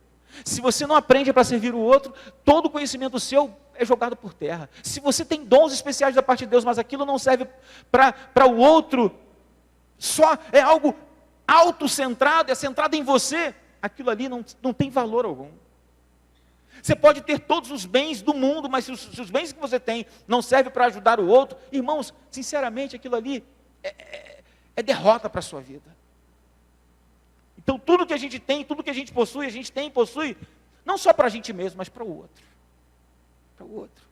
Se você não aprende para servir o outro, todo o conhecimento seu é jogado por terra. Se você tem dons especiais da parte de Deus, mas aquilo não serve para o outro, só é algo autocentrado, é centrado em você, aquilo ali não tem valor algum. Você pode ter todos os bens do mundo, mas se os bens que você tem não servem para ajudar o outro, irmãos, sinceramente, aquilo ali é derrota para a sua vida. Então, tudo que a gente tem, tudo que a gente possui, não só para a gente mesmo, mas para o outro. Para o outro.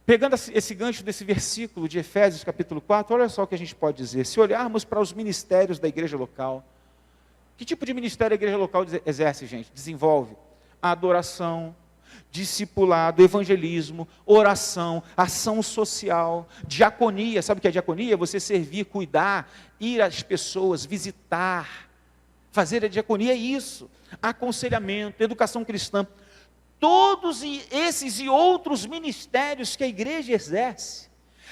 Pegando esse gancho desse versículo de Efésios capítulo 4, olha só o que a gente pode dizer. Se olharmos para os ministérios da igreja local, que tipo de ministério a igreja local exerce, gente? Desenvolve a adoração, discipulado, evangelismo, oração, ação social, diaconia. Sabe o que é diaconia? Você servir, cuidar, ir às pessoas, visitar, fazer a diaconia é isso. Aconselhamento, educação cristã. Todos esses e outros ministérios que a igreja exerce,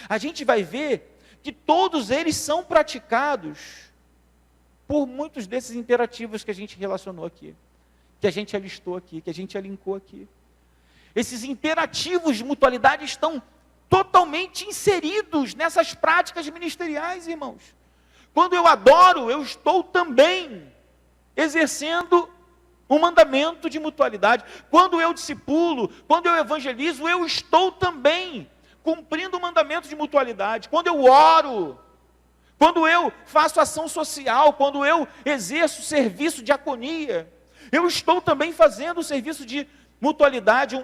a gente vai ver que todos eles são praticados por muitos desses imperativos que a gente relacionou aqui, que a gente alistou aqui, que a gente alinhou aqui. Esses imperativos de mutualidade estão totalmente inseridos nessas práticas ministeriais, irmãos. Quando eu adoro, eu estou também exercendo um mandamento de mutualidade. Quando eu discipulo, quando eu evangelizo, eu estou também cumprindo o mandamento de mutualidade. Quando eu oro, quando eu faço ação social, quando eu exerço serviço de diaconia, eu estou também fazendo o serviço de mutualidade,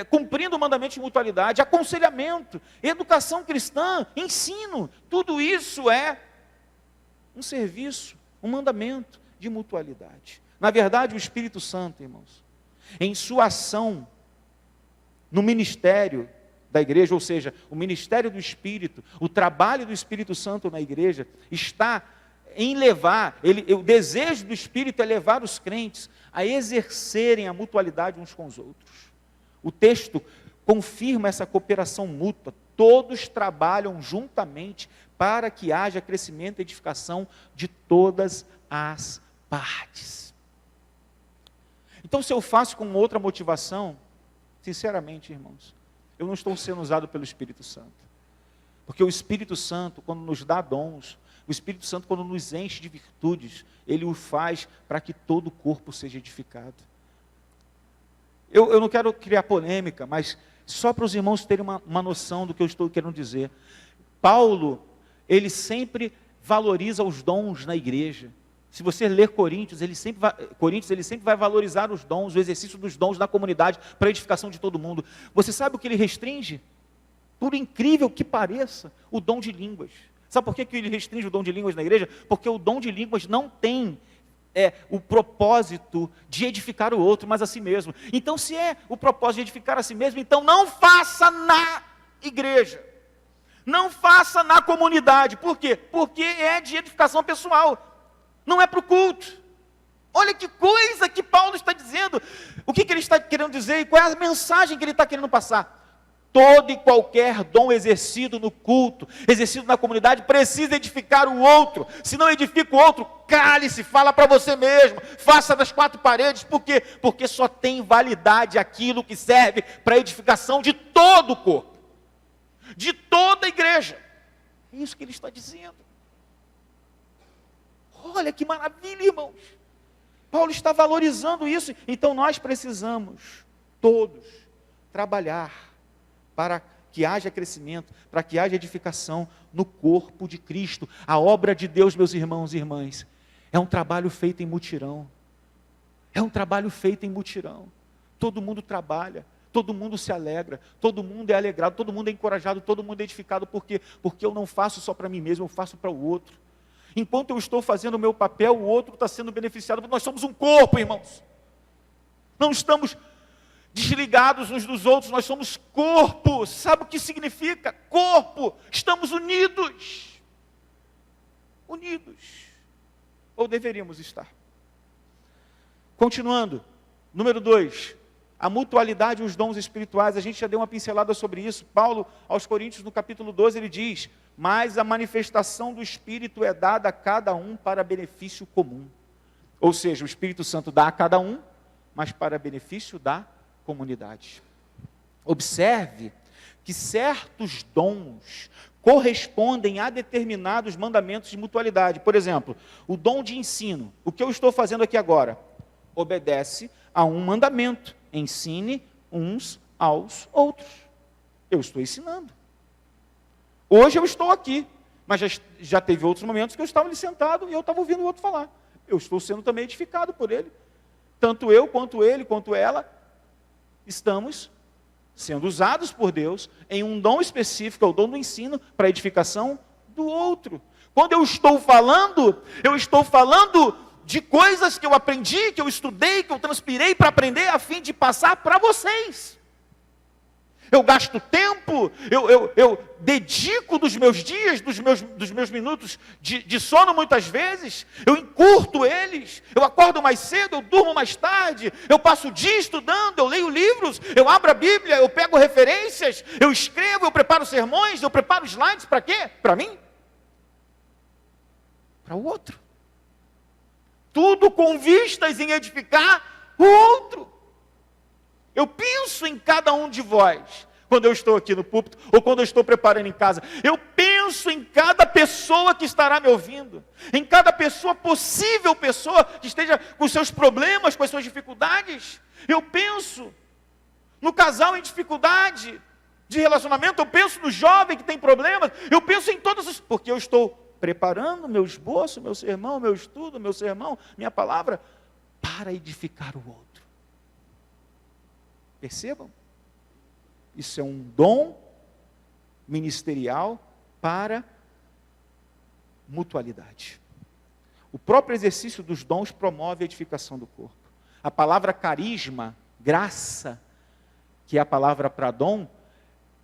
cumprindo o mandamento de mutualidade, aconselhamento, educação cristã, ensino. Tudo isso é um serviço, um mandamento de mutualidade. Na verdade, o Espírito Santo, irmãos, em sua ação no ministério da igreja, ou seja, o ministério do Espírito, o trabalho do Espírito Santo na igreja, está em levar, o desejo do Espírito é levar os crentes a exercerem a mutualidade uns com os outros. O texto confirma essa cooperação mútua, todos trabalham juntamente para que haja crescimento e edificação de todas as partes. Então, se eu faço com outra motivação, sinceramente, irmãos, eu não estou sendo usado pelo Espírito Santo. Porque o Espírito Santo, quando nos dá dons, O Espírito Santo, quando nos enche de virtudes, ele o faz para que todo o corpo seja edificado. Eu não quero criar polêmica, mas só para os irmãos terem uma noção do que eu estou querendo dizer. Paulo, ele sempre valoriza os dons na igreja. Se você ler Coríntios, ele sempre vai valorizar os dons, o exercício dos dons na comunidade, para a edificação de todo mundo. Você sabe o que ele restringe? Por incrível que pareça, o dom de línguas. Sabe por que ele restringe o dom de línguas na igreja? Porque o dom de línguas não tem o propósito de edificar o outro, mas a si mesmo. Então, se é o propósito de edificar a si mesmo, então não faça na igreja. Não faça na comunidade. Por quê? Porque é de edificação pessoal. Não é para o culto. Olha que coisa que Paulo está dizendo. O que ele está querendo dizer e qual é a mensagem que ele está querendo passar? Todo e qualquer dom exercido no culto, exercido na comunidade, precisa edificar o outro. Se não edifica o outro, cale-se, fala para você mesmo, faça das quatro paredes. Por quê? Porque só tem validade aquilo que serve para a edificação de todo o corpo, de toda a igreja. É isso que ele está dizendo. Olha que maravilha, irmãos. Paulo está valorizando isso. Então nós precisamos todos trabalhar para que haja crescimento, para que haja edificação no corpo de Cristo. A obra de Deus, meus irmãos e irmãs, é um trabalho feito em mutirão. É um trabalho feito em mutirão. Todo mundo trabalha, todo mundo se alegra, todo mundo é alegrado, todo mundo é encorajado, todo mundo é edificado. Por quê? Porque eu não faço só para mim mesmo, eu faço para o outro. Enquanto eu estou fazendo o meu papel, o outro está sendo beneficiado. Nós somos um corpo, irmãos. Não estamos desligados uns dos outros, nós somos corpo. Sabe o que significa? Corpo. Estamos unidos. Unidos. Ou deveríamos estar. Continuando. Número 2. A mutualidade e os dons espirituais. A gente já deu uma pincelada sobre isso. Paulo, aos Coríntios, no capítulo 12, ele diz: mas a manifestação do Espírito é dada a cada um para benefício comum. Ou seja, o Espírito Santo dá a cada um, mas para benefício da comunidade. Observe que certos dons correspondem a determinados mandamentos de mutualidade. Por exemplo, o dom de ensino. O que eu estou fazendo aqui agora? Obedece a um mandamento. Ensine uns aos outros. Eu estou ensinando. Hoje eu estou aqui, mas já teve outros momentos que eu estava ali sentado e eu estava ouvindo o outro falar. Eu estou sendo também edificado por ele. Tanto eu, quanto ele, quanto ela, estamos sendo usados por Deus em um dom específico, o dom do ensino, para a edificação do outro. Quando eu estou falando de coisas que eu aprendi, que eu estudei, que eu transpirei para aprender, a fim de passar para vocês. Eu gasto tempo, eu dedico dos meus dias, dos meus minutos de sono muitas vezes, eu encurto eles, eu acordo mais cedo, eu durmo mais tarde, eu passo o dia estudando, eu leio livros, eu abro a Bíblia, eu pego referências, eu escrevo, eu preparo sermões, eu preparo slides, para quê? Para mim? Para o outro. Tudo com vistas em edificar o outro. Eu penso em cada um de vós, quando eu estou aqui no púlpito, ou quando eu estou preparando em casa. Eu penso em cada pessoa que estará me ouvindo, em cada possível pessoa que esteja com seus problemas, com as suas dificuldades. Eu penso no casal em dificuldade de relacionamento, eu penso no jovem que tem problemas, eu penso em todos os... Porque eu estou preparando meu esboço, meu sermão, meu estudo, meu sermão, minha palavra, para edificar o outro. Percebam? Isso é um dom ministerial para mutualidade. O próprio exercício dos dons promove a edificação do corpo. A palavra carisma, graça, que é a palavra para dom,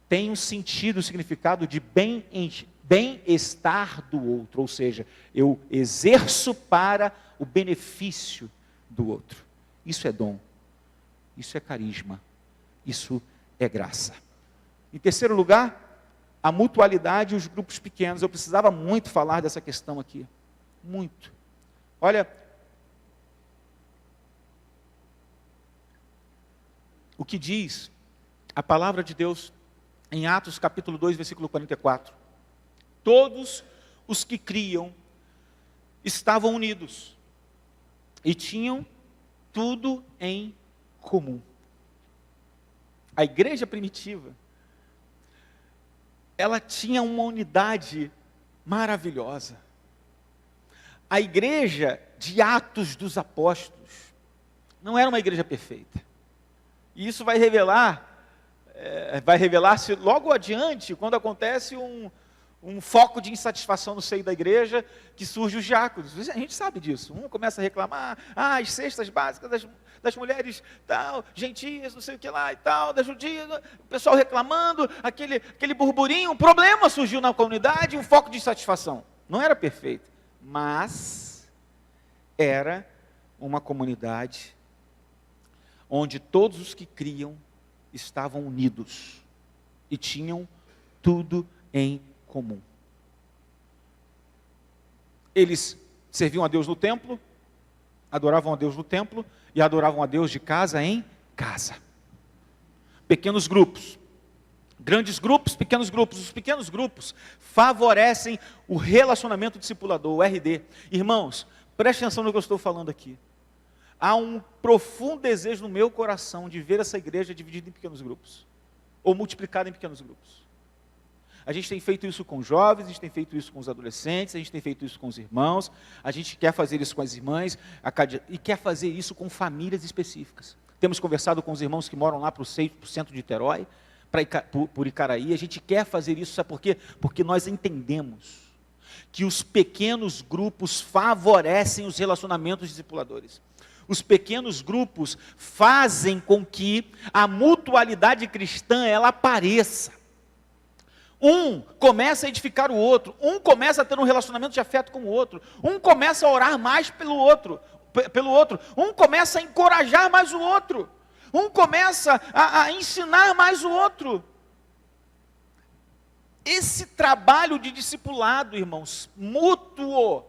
tem um sentido, um significado de bem-estar do outro. Ou seja, eu exerço para o benefício do outro. Isso é dom. Isso é carisma. Isso é graça. Em terceiro lugar, a mutualidade e os grupos pequenos. Eu precisava muito falar dessa questão aqui. Muito. Olha, o que diz a palavra de Deus em Atos capítulo 2, versículo 44. Todos os que criam estavam unidos e tinham tudo em comum. A igreja primitiva, ela tinha uma unidade maravilhosa. A igreja de Atos dos Apóstolos não era uma igreja perfeita. E isso vai revelar-se logo adiante, quando acontece um foco de insatisfação no seio da igreja, que surge os diáconos. A gente sabe disso. Um começa a reclamar, as cestas básicas das mulheres, tal, gentias, não sei o que lá e tal, das judias, o pessoal reclamando, aquele burburinho, um problema surgiu na comunidade, um foco de insatisfação. Não era perfeito, mas era uma comunidade onde todos os que criam estavam unidos e tinham tudo em comum. Eles serviam a Deus no templo, adoravam a Deus no templo e adoravam a Deus de casa em casa. Pequenos grupos, grandes grupos, pequenos grupos. Os pequenos grupos favorecem o relacionamento discipulador, o RD. Irmãos, preste atenção no que eu estou falando aqui. Há um profundo desejo no meu coração de ver essa igreja dividida em pequenos grupos, ou multiplicada em pequenos grupos. A gente tem feito isso com os jovens, a gente tem feito isso com os adolescentes, a gente tem feito isso com os irmãos, a gente quer fazer isso com as irmãs, e quer fazer isso com famílias específicas. Temos conversado com os irmãos que moram lá para o centro de Niterói, por Icaraí, a gente quer fazer isso, sabe por quê? Porque nós entendemos que os pequenos grupos favorecem os relacionamentos discipuladores. Os pequenos grupos fazem com que a mutualidade cristã, ela apareça. Um começa a edificar o outro, um começa a ter um relacionamento de afeto com o outro, um começa a orar mais pelo outro, um começa a encorajar mais o outro, um começa a ensinar mais o outro. Esse trabalho de discipulado, irmãos, mútuo,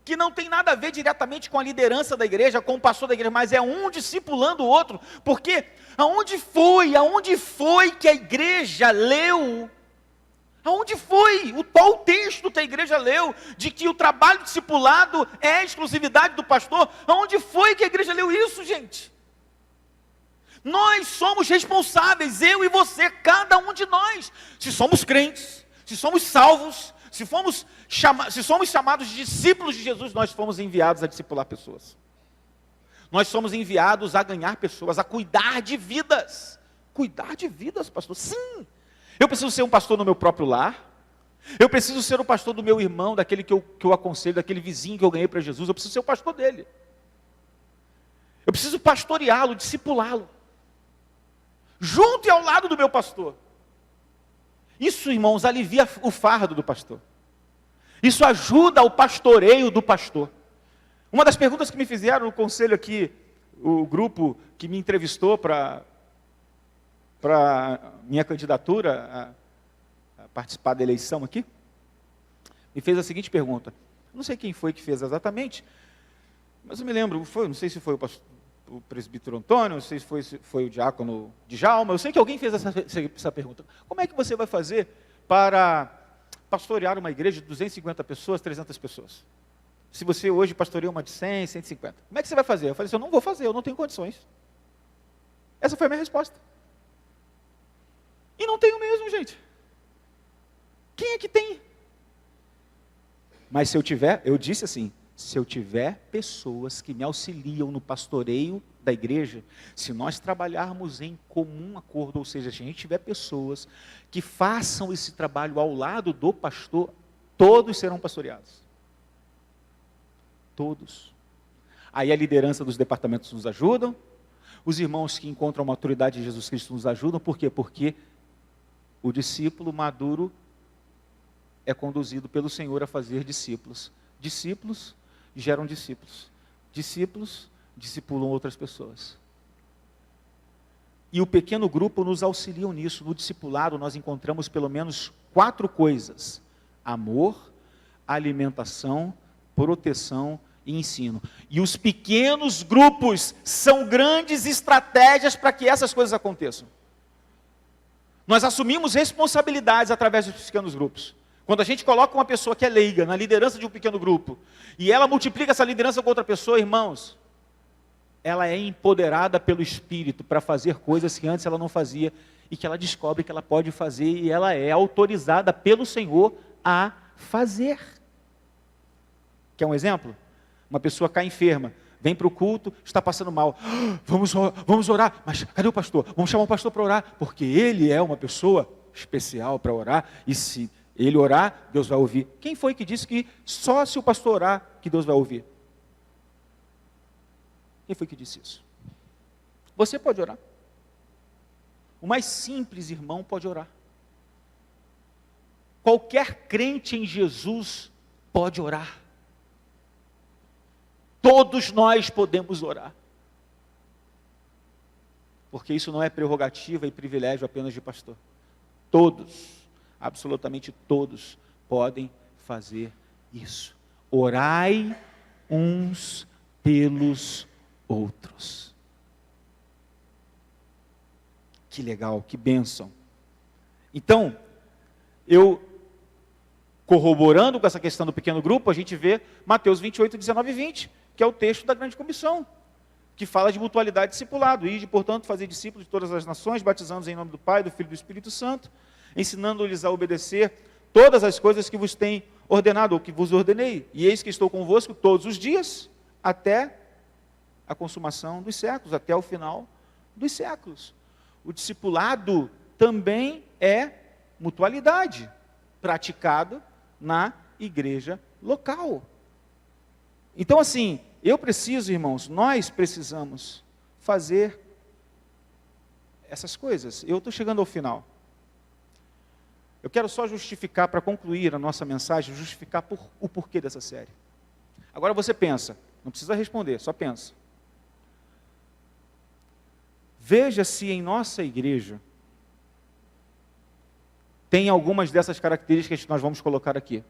que não tem nada a ver diretamente com a liderança da igreja, com o pastor da igreja, mas é um discipulando o outro, porque aonde foi que a igreja leu? Aonde foi qual o texto que a igreja leu, de que o trabalho discipulado é exclusividade do pastor? Aonde foi que a igreja leu isso, gente? Nós somos responsáveis, eu e você, cada um de nós, se somos crentes, se somos salvos, se somos chamados de discípulos de Jesus, nós fomos enviados a discipular pessoas. Nós somos enviados a ganhar pessoas, a cuidar de vidas. Cuidar de vidas, pastor? Sim. Eu preciso ser um pastor no meu próprio lar. Eu preciso ser o pastor do meu irmão, daquele que eu aconselho, daquele vizinho que eu ganhei para Jesus. Eu preciso ser o pastor dele. Eu preciso pastoreá-lo, discipulá-lo. Junto e ao lado do meu pastor. Isso, irmãos, alivia o fardo do pastor. Isso ajuda o pastoreio do pastor. Uma das perguntas que me fizeram no conselho aqui, o grupo que me entrevistou para minha candidatura a participar da eleição aqui, me fez a seguinte pergunta. Não sei quem foi que fez exatamente, mas eu me lembro, não sei se foi o presbítero Antônio, não sei se foi o diácono Djalma, eu sei que alguém fez essa pergunta. Como é que você vai fazer para pastorear uma igreja de 250 pessoas, 300 pessoas? Se você hoje pastoreia uma de 100, 150. Como é que você vai fazer? Eu falei assim, eu não vou fazer, eu não tenho condições. Essa foi a minha resposta. E não tenho mesmo, gente. Quem é que tem? Mas se eu tiver, eu disse assim, se eu tiver pessoas que me auxiliam no pastoreio da igreja, se nós trabalharmos em comum acordo, ou seja, se a gente tiver pessoas que façam esse trabalho ao lado do pastor, todos serão pastoreados. Todos. Aí a liderança dos departamentos nos ajudam, os irmãos que encontram a maturidade de Jesus Cristo nos ajudam, por quê? Porque o discípulo maduro é conduzido pelo Senhor a fazer discípulos. Discípulos geram discípulos. Discípulos discipulam outras pessoas. E o pequeno grupo nos auxilia nisso. No discipulado nós encontramos pelo menos 4 coisas: amor, alimentação, proteção e ensino. E os pequenos grupos são grandes estratégias para que essas coisas aconteçam. Nós assumimos responsabilidades através dos pequenos grupos. Quando a gente coloca uma pessoa que é leiga na liderança de um pequeno grupo, e ela multiplica essa liderança com outra pessoa, irmãos, ela é empoderada pelo Espírito para fazer coisas que antes ela não fazia, e que ela descobre que ela pode fazer, e ela é autorizada pelo Senhor a fazer. Quer um exemplo? Uma pessoa cai enferma, vem para o culto, está passando mal. Vamos orar, mas cadê o pastor? Vamos chamar o pastor para orar, porque ele é uma pessoa especial para orar, e se ele orar, Deus vai ouvir. Quem foi que disse que só se o pastor orar que Deus vai ouvir? Quem foi que disse isso? Você pode orar. O mais simples irmão pode orar. Qualquer crente em Jesus pode orar. Todos nós podemos orar. Porque isso não é prerrogativa e privilégio apenas de pastor. Todos, absolutamente todos, podem fazer isso. Orai uns pelos outros. Que legal, que bênção. Então, corroborando com essa questão do pequeno grupo, a gente vê Mateus 28, 19 e 20, que é o texto da grande comissão, que fala de mutualidade e discipulado. Ide, portanto, fazer discípulos de todas as nações, batizando-os em nome do Pai, do Filho e do Espírito Santo, ensinando-lhes a obedecer todas as coisas que vos tenho ordenado, ou que vos ordenei. E eis que estou convosco todos os dias, até a consumação dos séculos, até o final dos séculos. O discipulado também é mutualidade, praticado na igreja local. Então, assim, eu preciso, irmãos, nós precisamos fazer essas coisas. Eu estou chegando ao final. Eu quero só justificar, para concluir a nossa mensagem, justificar o porquê dessa série. Agora você pensa, não precisa responder, só pensa. Veja se em nossa igreja tem algumas dessas características que nós vamos colocar aqui.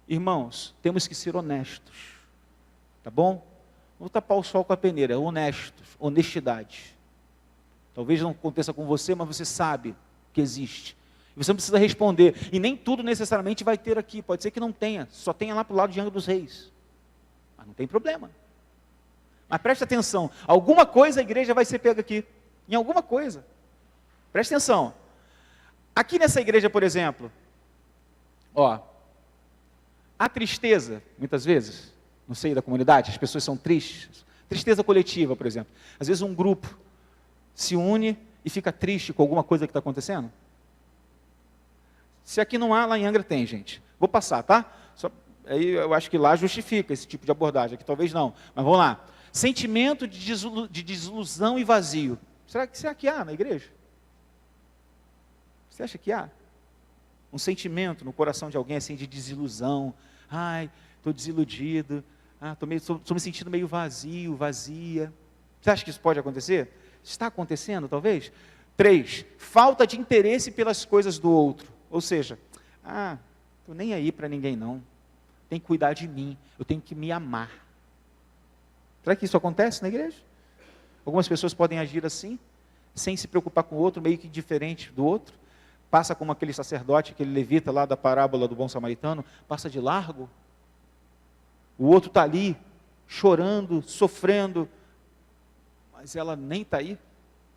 Irmãos, temos que ser honestos, tá bom? Vou tapar o sol com a peneira, honestos, honestidade. Talvez não aconteça com você, mas você sabe que existe. E você não precisa responder, e nem tudo necessariamente vai ter aqui, pode ser que não tenha, só tenha lá para o lado de Angra dos Reis. Mas não tem problema. Mas preste atenção, alguma coisa a igreja vai ser pega aqui, em alguma coisa. Preste atenção. Aqui nessa igreja, por exemplo, a tristeza, muitas vezes, no seio da comunidade, as pessoas são tristes. Tristeza coletiva, por exemplo. Às vezes um grupo se une e fica triste com alguma coisa que está acontecendo. Se aqui não há, lá em Angra tem, gente. Vou passar, tá? Aí eu acho que lá justifica esse tipo de abordagem, aqui talvez não. Mas vamos lá. Sentimento de desilusão e vazio. Será que há na igreja? Você acha que há? Um sentimento no coração de alguém assim de desilusão. Ai, estou desiludido. Estou me sentindo meio vazio, vazia. Você acha que isso pode acontecer? Está acontecendo, talvez? 3, falta de interesse pelas coisas do outro. Ou seja, estou nem aí para ninguém não. Tem que cuidar de mim. Eu tenho que me amar. Será que isso acontece na igreja? Algumas pessoas podem agir assim, sem se preocupar com o outro, meio que diferente do outro. Passa como aquele sacerdote, aquele levita lá da parábola do bom samaritano, passa de largo. O outro está ali, chorando, sofrendo, mas ela nem está aí.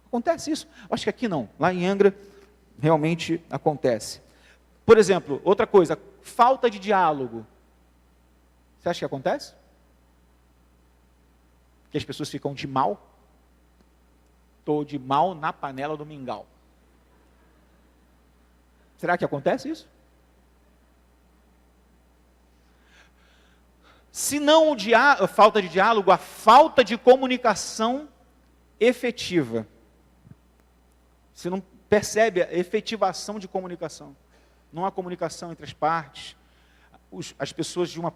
Acontece isso? Acho que aqui não, lá em Angra realmente acontece. Por exemplo, outra coisa, falta de diálogo. Você acha que acontece? Que as pessoas ficam de mal? Estou de mal na panela do mingau. Será que acontece isso? Se não a falta de diálogo, a falta de comunicação efetiva. Você não percebe a efetivação de comunicação. Não há comunicação entre as partes. As pessoas de um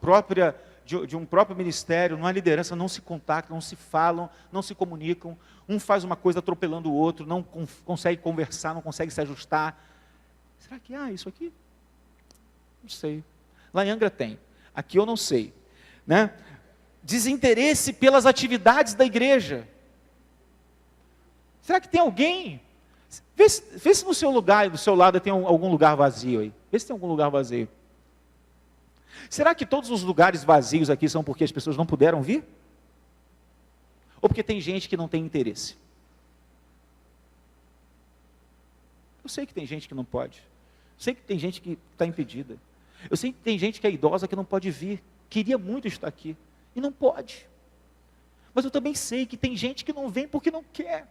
próprio ministério, numa liderança, não se contactam, não se falam, não se comunicam. Um faz uma coisa atropelando o outro, não consegue conversar, não consegue se ajustar. Será que há isso aqui? Não sei. Lá em Angra tem. Aqui eu não sei. Né? Desinteresse pelas atividades da igreja. Será que tem alguém? Vê se no seu lugar e do seu lado tem algum lugar vazio aí. Vê se tem algum lugar vazio. Será que todos os lugares vazios aqui são porque as pessoas não puderam vir? Ou porque tem gente que não tem interesse? Eu sei que tem gente que não pode. Eu sei que tem gente que está impedida. Eu sei que tem gente que é idosa que não pode vir. Queria muito estar aqui. E não pode. Mas eu também sei que tem gente que não vem porque não quer.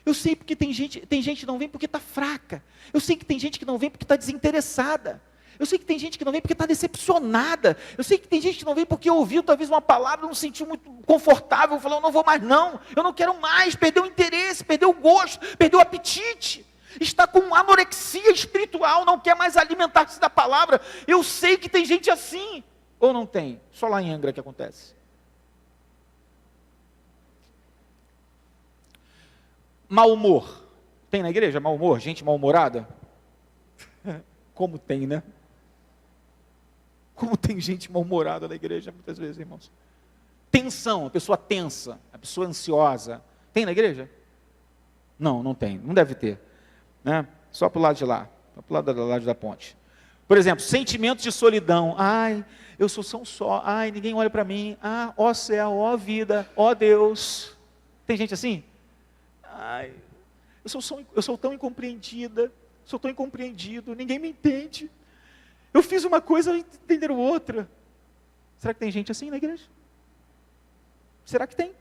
Eu sei que tem gente que não vem porque está fraca. Eu sei que tem gente que não vem porque está desinteressada. Eu sei que tem gente que não vem porque está decepcionada. Eu sei que tem gente que não vem porque ouviu talvez uma palavra, não se sentiu muito confortável, falou, não vou mais não, eu não quero mais, perdeu o interesse, perdeu o gosto, perdeu o apetite. Está com anorexia espiritual, não quer mais alimentar-se da palavra. Eu sei que tem gente assim. Ou não tem? Só lá em Angra que acontece. Mau humor. Tem na igreja mau humor? Gente mal-humorada? Como tem, né? Como tem gente mal-humorada na igreja, muitas vezes, irmãos. Tensão, a pessoa tensa, a pessoa ansiosa. Tem na igreja? Não, não tem, não deve ter. Né? Só para o lado de lá, só para o lado da ponte. Por exemplo, sentimentos de solidão. Ai, eu sou só. Ai, ninguém olha para mim. Ah, ó céu, ó vida, ó Deus. Tem gente assim? Ai, eu sou tão incompreendida, sou tão incompreendido, ninguém me entende. Eu fiz uma coisa e entenderam outra. Será que tem gente assim na igreja? Será que tem?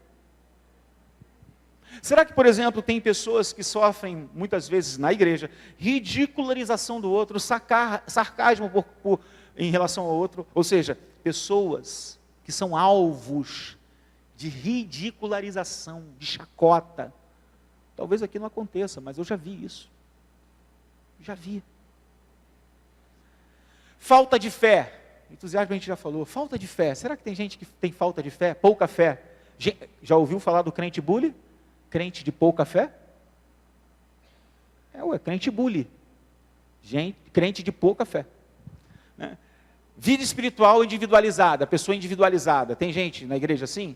Será que, por exemplo, tem pessoas que sofrem, muitas vezes na igreja, ridicularização do outro, sarcasmo em relação ao outro? Ou seja, pessoas que são alvos de ridicularização, de chacota. Talvez aqui não aconteça, mas eu já vi isso. Já vi. Falta de fé. Entusiasmo a gente já falou. Falta de fé. Será que tem gente que tem falta de fé? Pouca fé. Já ouviu falar do crente bully? Crente de pouca fé? Crente bully. Crente de pouca fé. Né? Vida espiritual individualizada. Pessoa individualizada. Tem gente na igreja assim?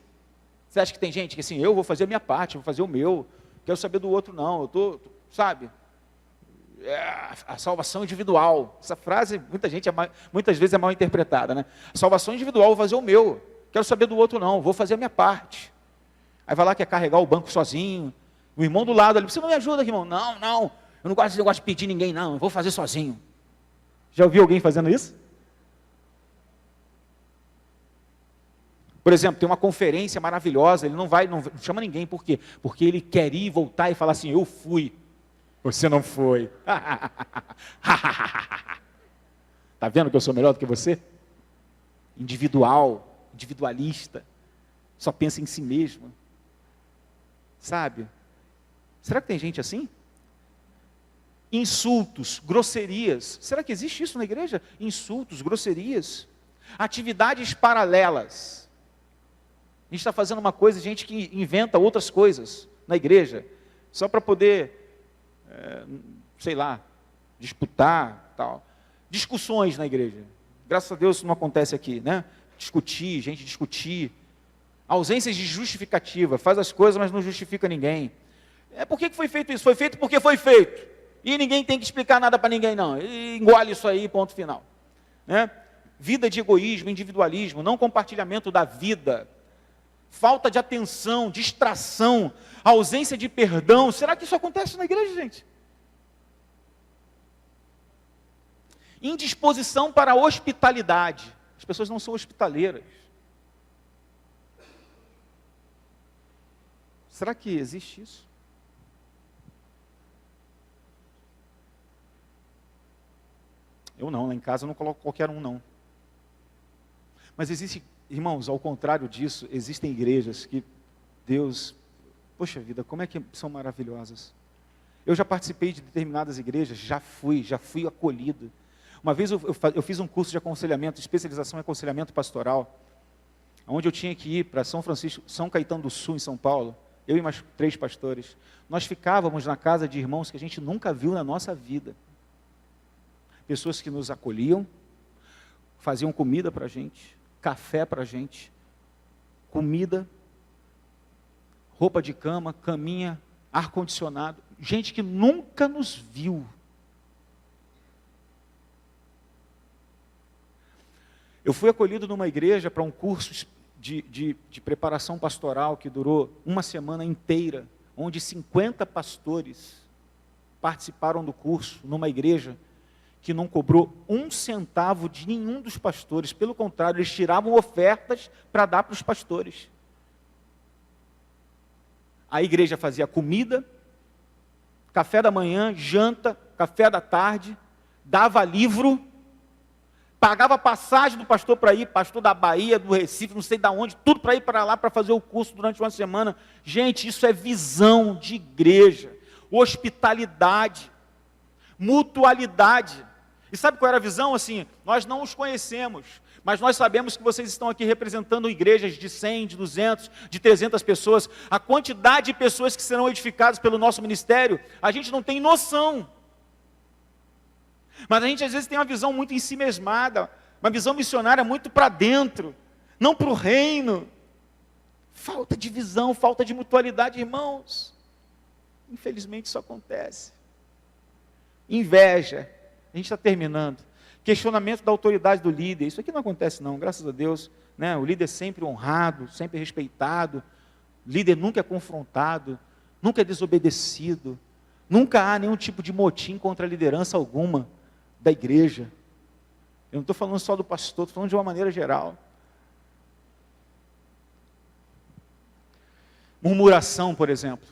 Você acha que tem gente que assim, eu vou fazer a minha parte, vou fazer o meu, quero saber do outro não, sabe? A salvação individual. Essa frase, muitas vezes é mal interpretada, né? A salvação individual, vou fazer o meu, quero saber do outro não, vou fazer a minha parte. Aí vai lá, quer carregar o banco sozinho, o irmão do lado ali, você não me ajuda, irmão? Não, eu não gosto de pedir ninguém não, eu vou fazer sozinho. Já ouviu alguém fazendo isso? Por exemplo, tem uma conferência maravilhosa, ele não chama ninguém, por quê? Porque ele quer ir, voltar e falar assim, eu fui. Você não foi. Está vendo que eu sou melhor do que você? Individualista, só pensa em si mesmo. Sabe? Será que tem gente assim? Insultos, grosserias. Será que existe isso na igreja? Insultos, grosserias. Atividades paralelas. A gente está fazendo uma coisa, gente que inventa outras coisas na igreja, só para poder, disputar, tal. Discussões na igreja. Graças a Deus isso não acontece aqui, né? Discutir. Ausências de justificativa, faz as coisas, mas não justifica ninguém. Por que foi feito isso? Foi feito porque foi feito. E ninguém tem que explicar nada para ninguém, não. E engole isso aí, ponto final. Né? Vida de egoísmo, individualismo, não compartilhamento da vida. Falta de atenção, distração, ausência de perdão. Será que isso acontece na igreja, gente? Indisposição para a hospitalidade. As pessoas não são hospitaleiras. Será que existe isso? Eu não, lá em casa eu não coloco qualquer um, não. Mas existe, irmãos, ao contrário disso, existem igrejas que Deus, poxa vida, como é que são maravilhosas. Eu já participei de determinadas igrejas, já fui acolhido. Uma vez eu fiz um curso de aconselhamento, especialização em aconselhamento pastoral, onde eu tinha que ir para São Caetano do Sul, em São Paulo, eu e mais 3 pastores. Nós ficávamos na casa de irmãos que a gente nunca viu na nossa vida. Pessoas que nos acolhiam, faziam comida para a gente, café para a gente, comida, roupa de cama, caminha, ar-condicionado. Gente que nunca nos viu. Eu fui acolhido numa igreja para um curso de preparação pastoral que durou uma semana inteira, onde 50 pastores participaram do curso numa igreja que não cobrou um centavo de nenhum dos pastores. Pelo contrário, eles tiravam ofertas para dar para os pastores. A igreja fazia comida, café da manhã, janta, café da tarde, dava livro, pagava passagem do pastor para ir, pastor da Bahia, do Recife, não sei de onde, tudo para ir para lá para fazer o curso durante uma semana. Gente, isso é visão de igreja, hospitalidade, mutualidade. E sabe qual era a visão? Assim, nós não os conhecemos, mas nós sabemos que vocês estão aqui representando igrejas de 100, de 200, de 300 pessoas. A quantidade de pessoas que serão edificadas pelo nosso ministério, a gente não tem noção. Mas a gente às vezes tem uma visão muito ensimesmada, uma visão missionária muito para dentro, não para o reino. Falta de visão, falta de mutualidade, irmãos. Infelizmente isso acontece. Inveja, a gente está terminando. Questionamento da autoridade do líder, isso aqui não acontece não, graças a Deus, né? O líder é sempre honrado, sempre respeitado, o líder nunca é confrontado, nunca é desobedecido, nunca há nenhum tipo de motim contra a liderança alguma da igreja. Eu não estou falando só do pastor, estou falando de uma maneira geral. Murmuração, por exemplo,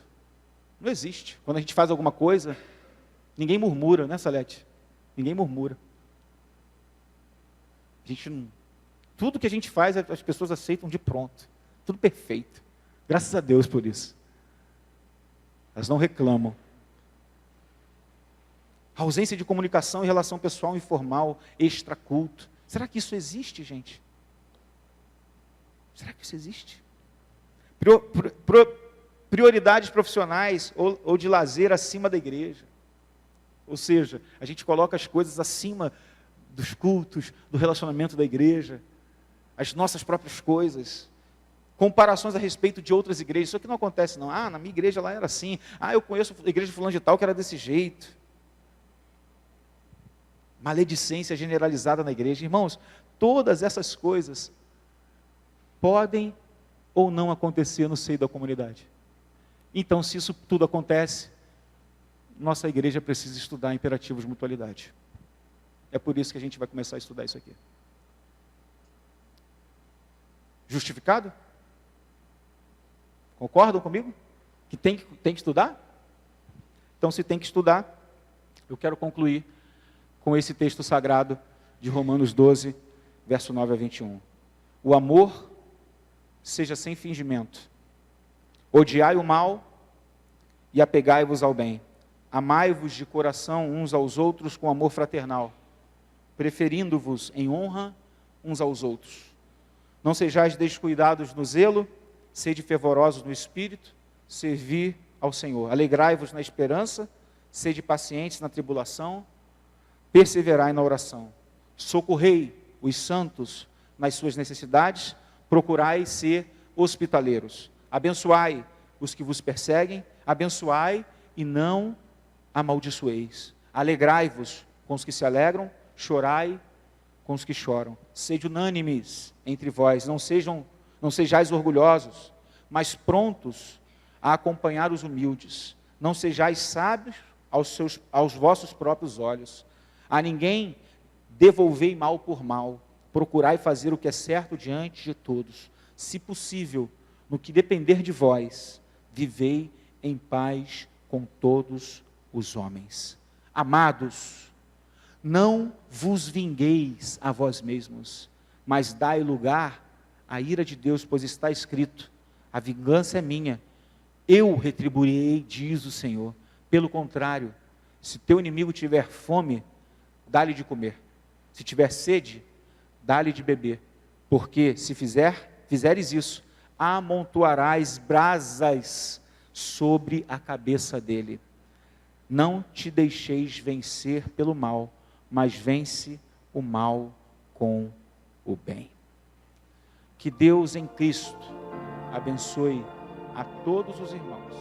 não existe. Quando a gente faz alguma coisa, ninguém murmura, né, Salete? Ninguém murmura. Tudo que a gente faz, as pessoas aceitam de pronto. Tudo perfeito. Graças a Deus por isso. Elas não reclamam. A ausência de comunicação e relação pessoal informal, extraculto. Será que isso existe, gente? Será que isso existe? Prioridades profissionais ou de lazer acima da igreja. Ou seja, a gente coloca as coisas acima dos cultos, do relacionamento da igreja, as nossas próprias coisas, comparações a respeito de outras igrejas. Isso aqui não acontece não. Na minha igreja lá era assim. Eu conheço a igreja fulano de tal que era desse jeito. Maledicência generalizada na igreja. Irmãos, todas essas coisas podem ou não acontecer no seio da comunidade. Então, se isso tudo acontece, nossa igreja precisa estudar imperativos de mutualidade. É por isso que a gente vai começar a estudar isso aqui. Justificado? Concordam comigo? Que tem que estudar? Então, se tem que estudar, eu quero concluir com esse texto sagrado de Romanos 12, verso 9 a 21. O amor seja sem fingimento. Odiai o mal e apegai-vos ao bem. Amai-vos de coração uns aos outros com amor fraternal, preferindo-vos em honra uns aos outros. Não sejais descuidados no zelo, sede fervorosos no espírito, servi ao Senhor. Alegrai-vos na esperança, sede pacientes na tribulação, perseverai na oração. Socorrei os santos nas suas necessidades, procurai ser hospitaleiros. Abençoai os que vos perseguem, abençoai e não amaldiçoeis. Alegrai-vos com os que se alegram, chorai com os que choram. Sede unânimes entre vós, não sejais orgulhosos, mas prontos a acompanhar os humildes. Não sejais sábios aos vossos próprios olhos. A ninguém devolvei mal por mal. Procurai fazer o que é certo diante de todos. Se possível, no que depender de vós, vivei em paz com todos os homens. Amados, não vos vingueis a vós mesmos, mas dai lugar à ira de Deus, pois está escrito: a vingança é minha, eu retribuirei, diz o Senhor. Pelo contrário, se teu inimigo tiver fome, dá-lhe de comer. Se tiver sede, dá-lhe de beber. Porque se fizeres isso, amontoarás brasas sobre a cabeça dele. Não te deixeis vencer pelo mal, mas vence o mal com o bem. Que Deus em Cristo abençoe a todos os irmãos.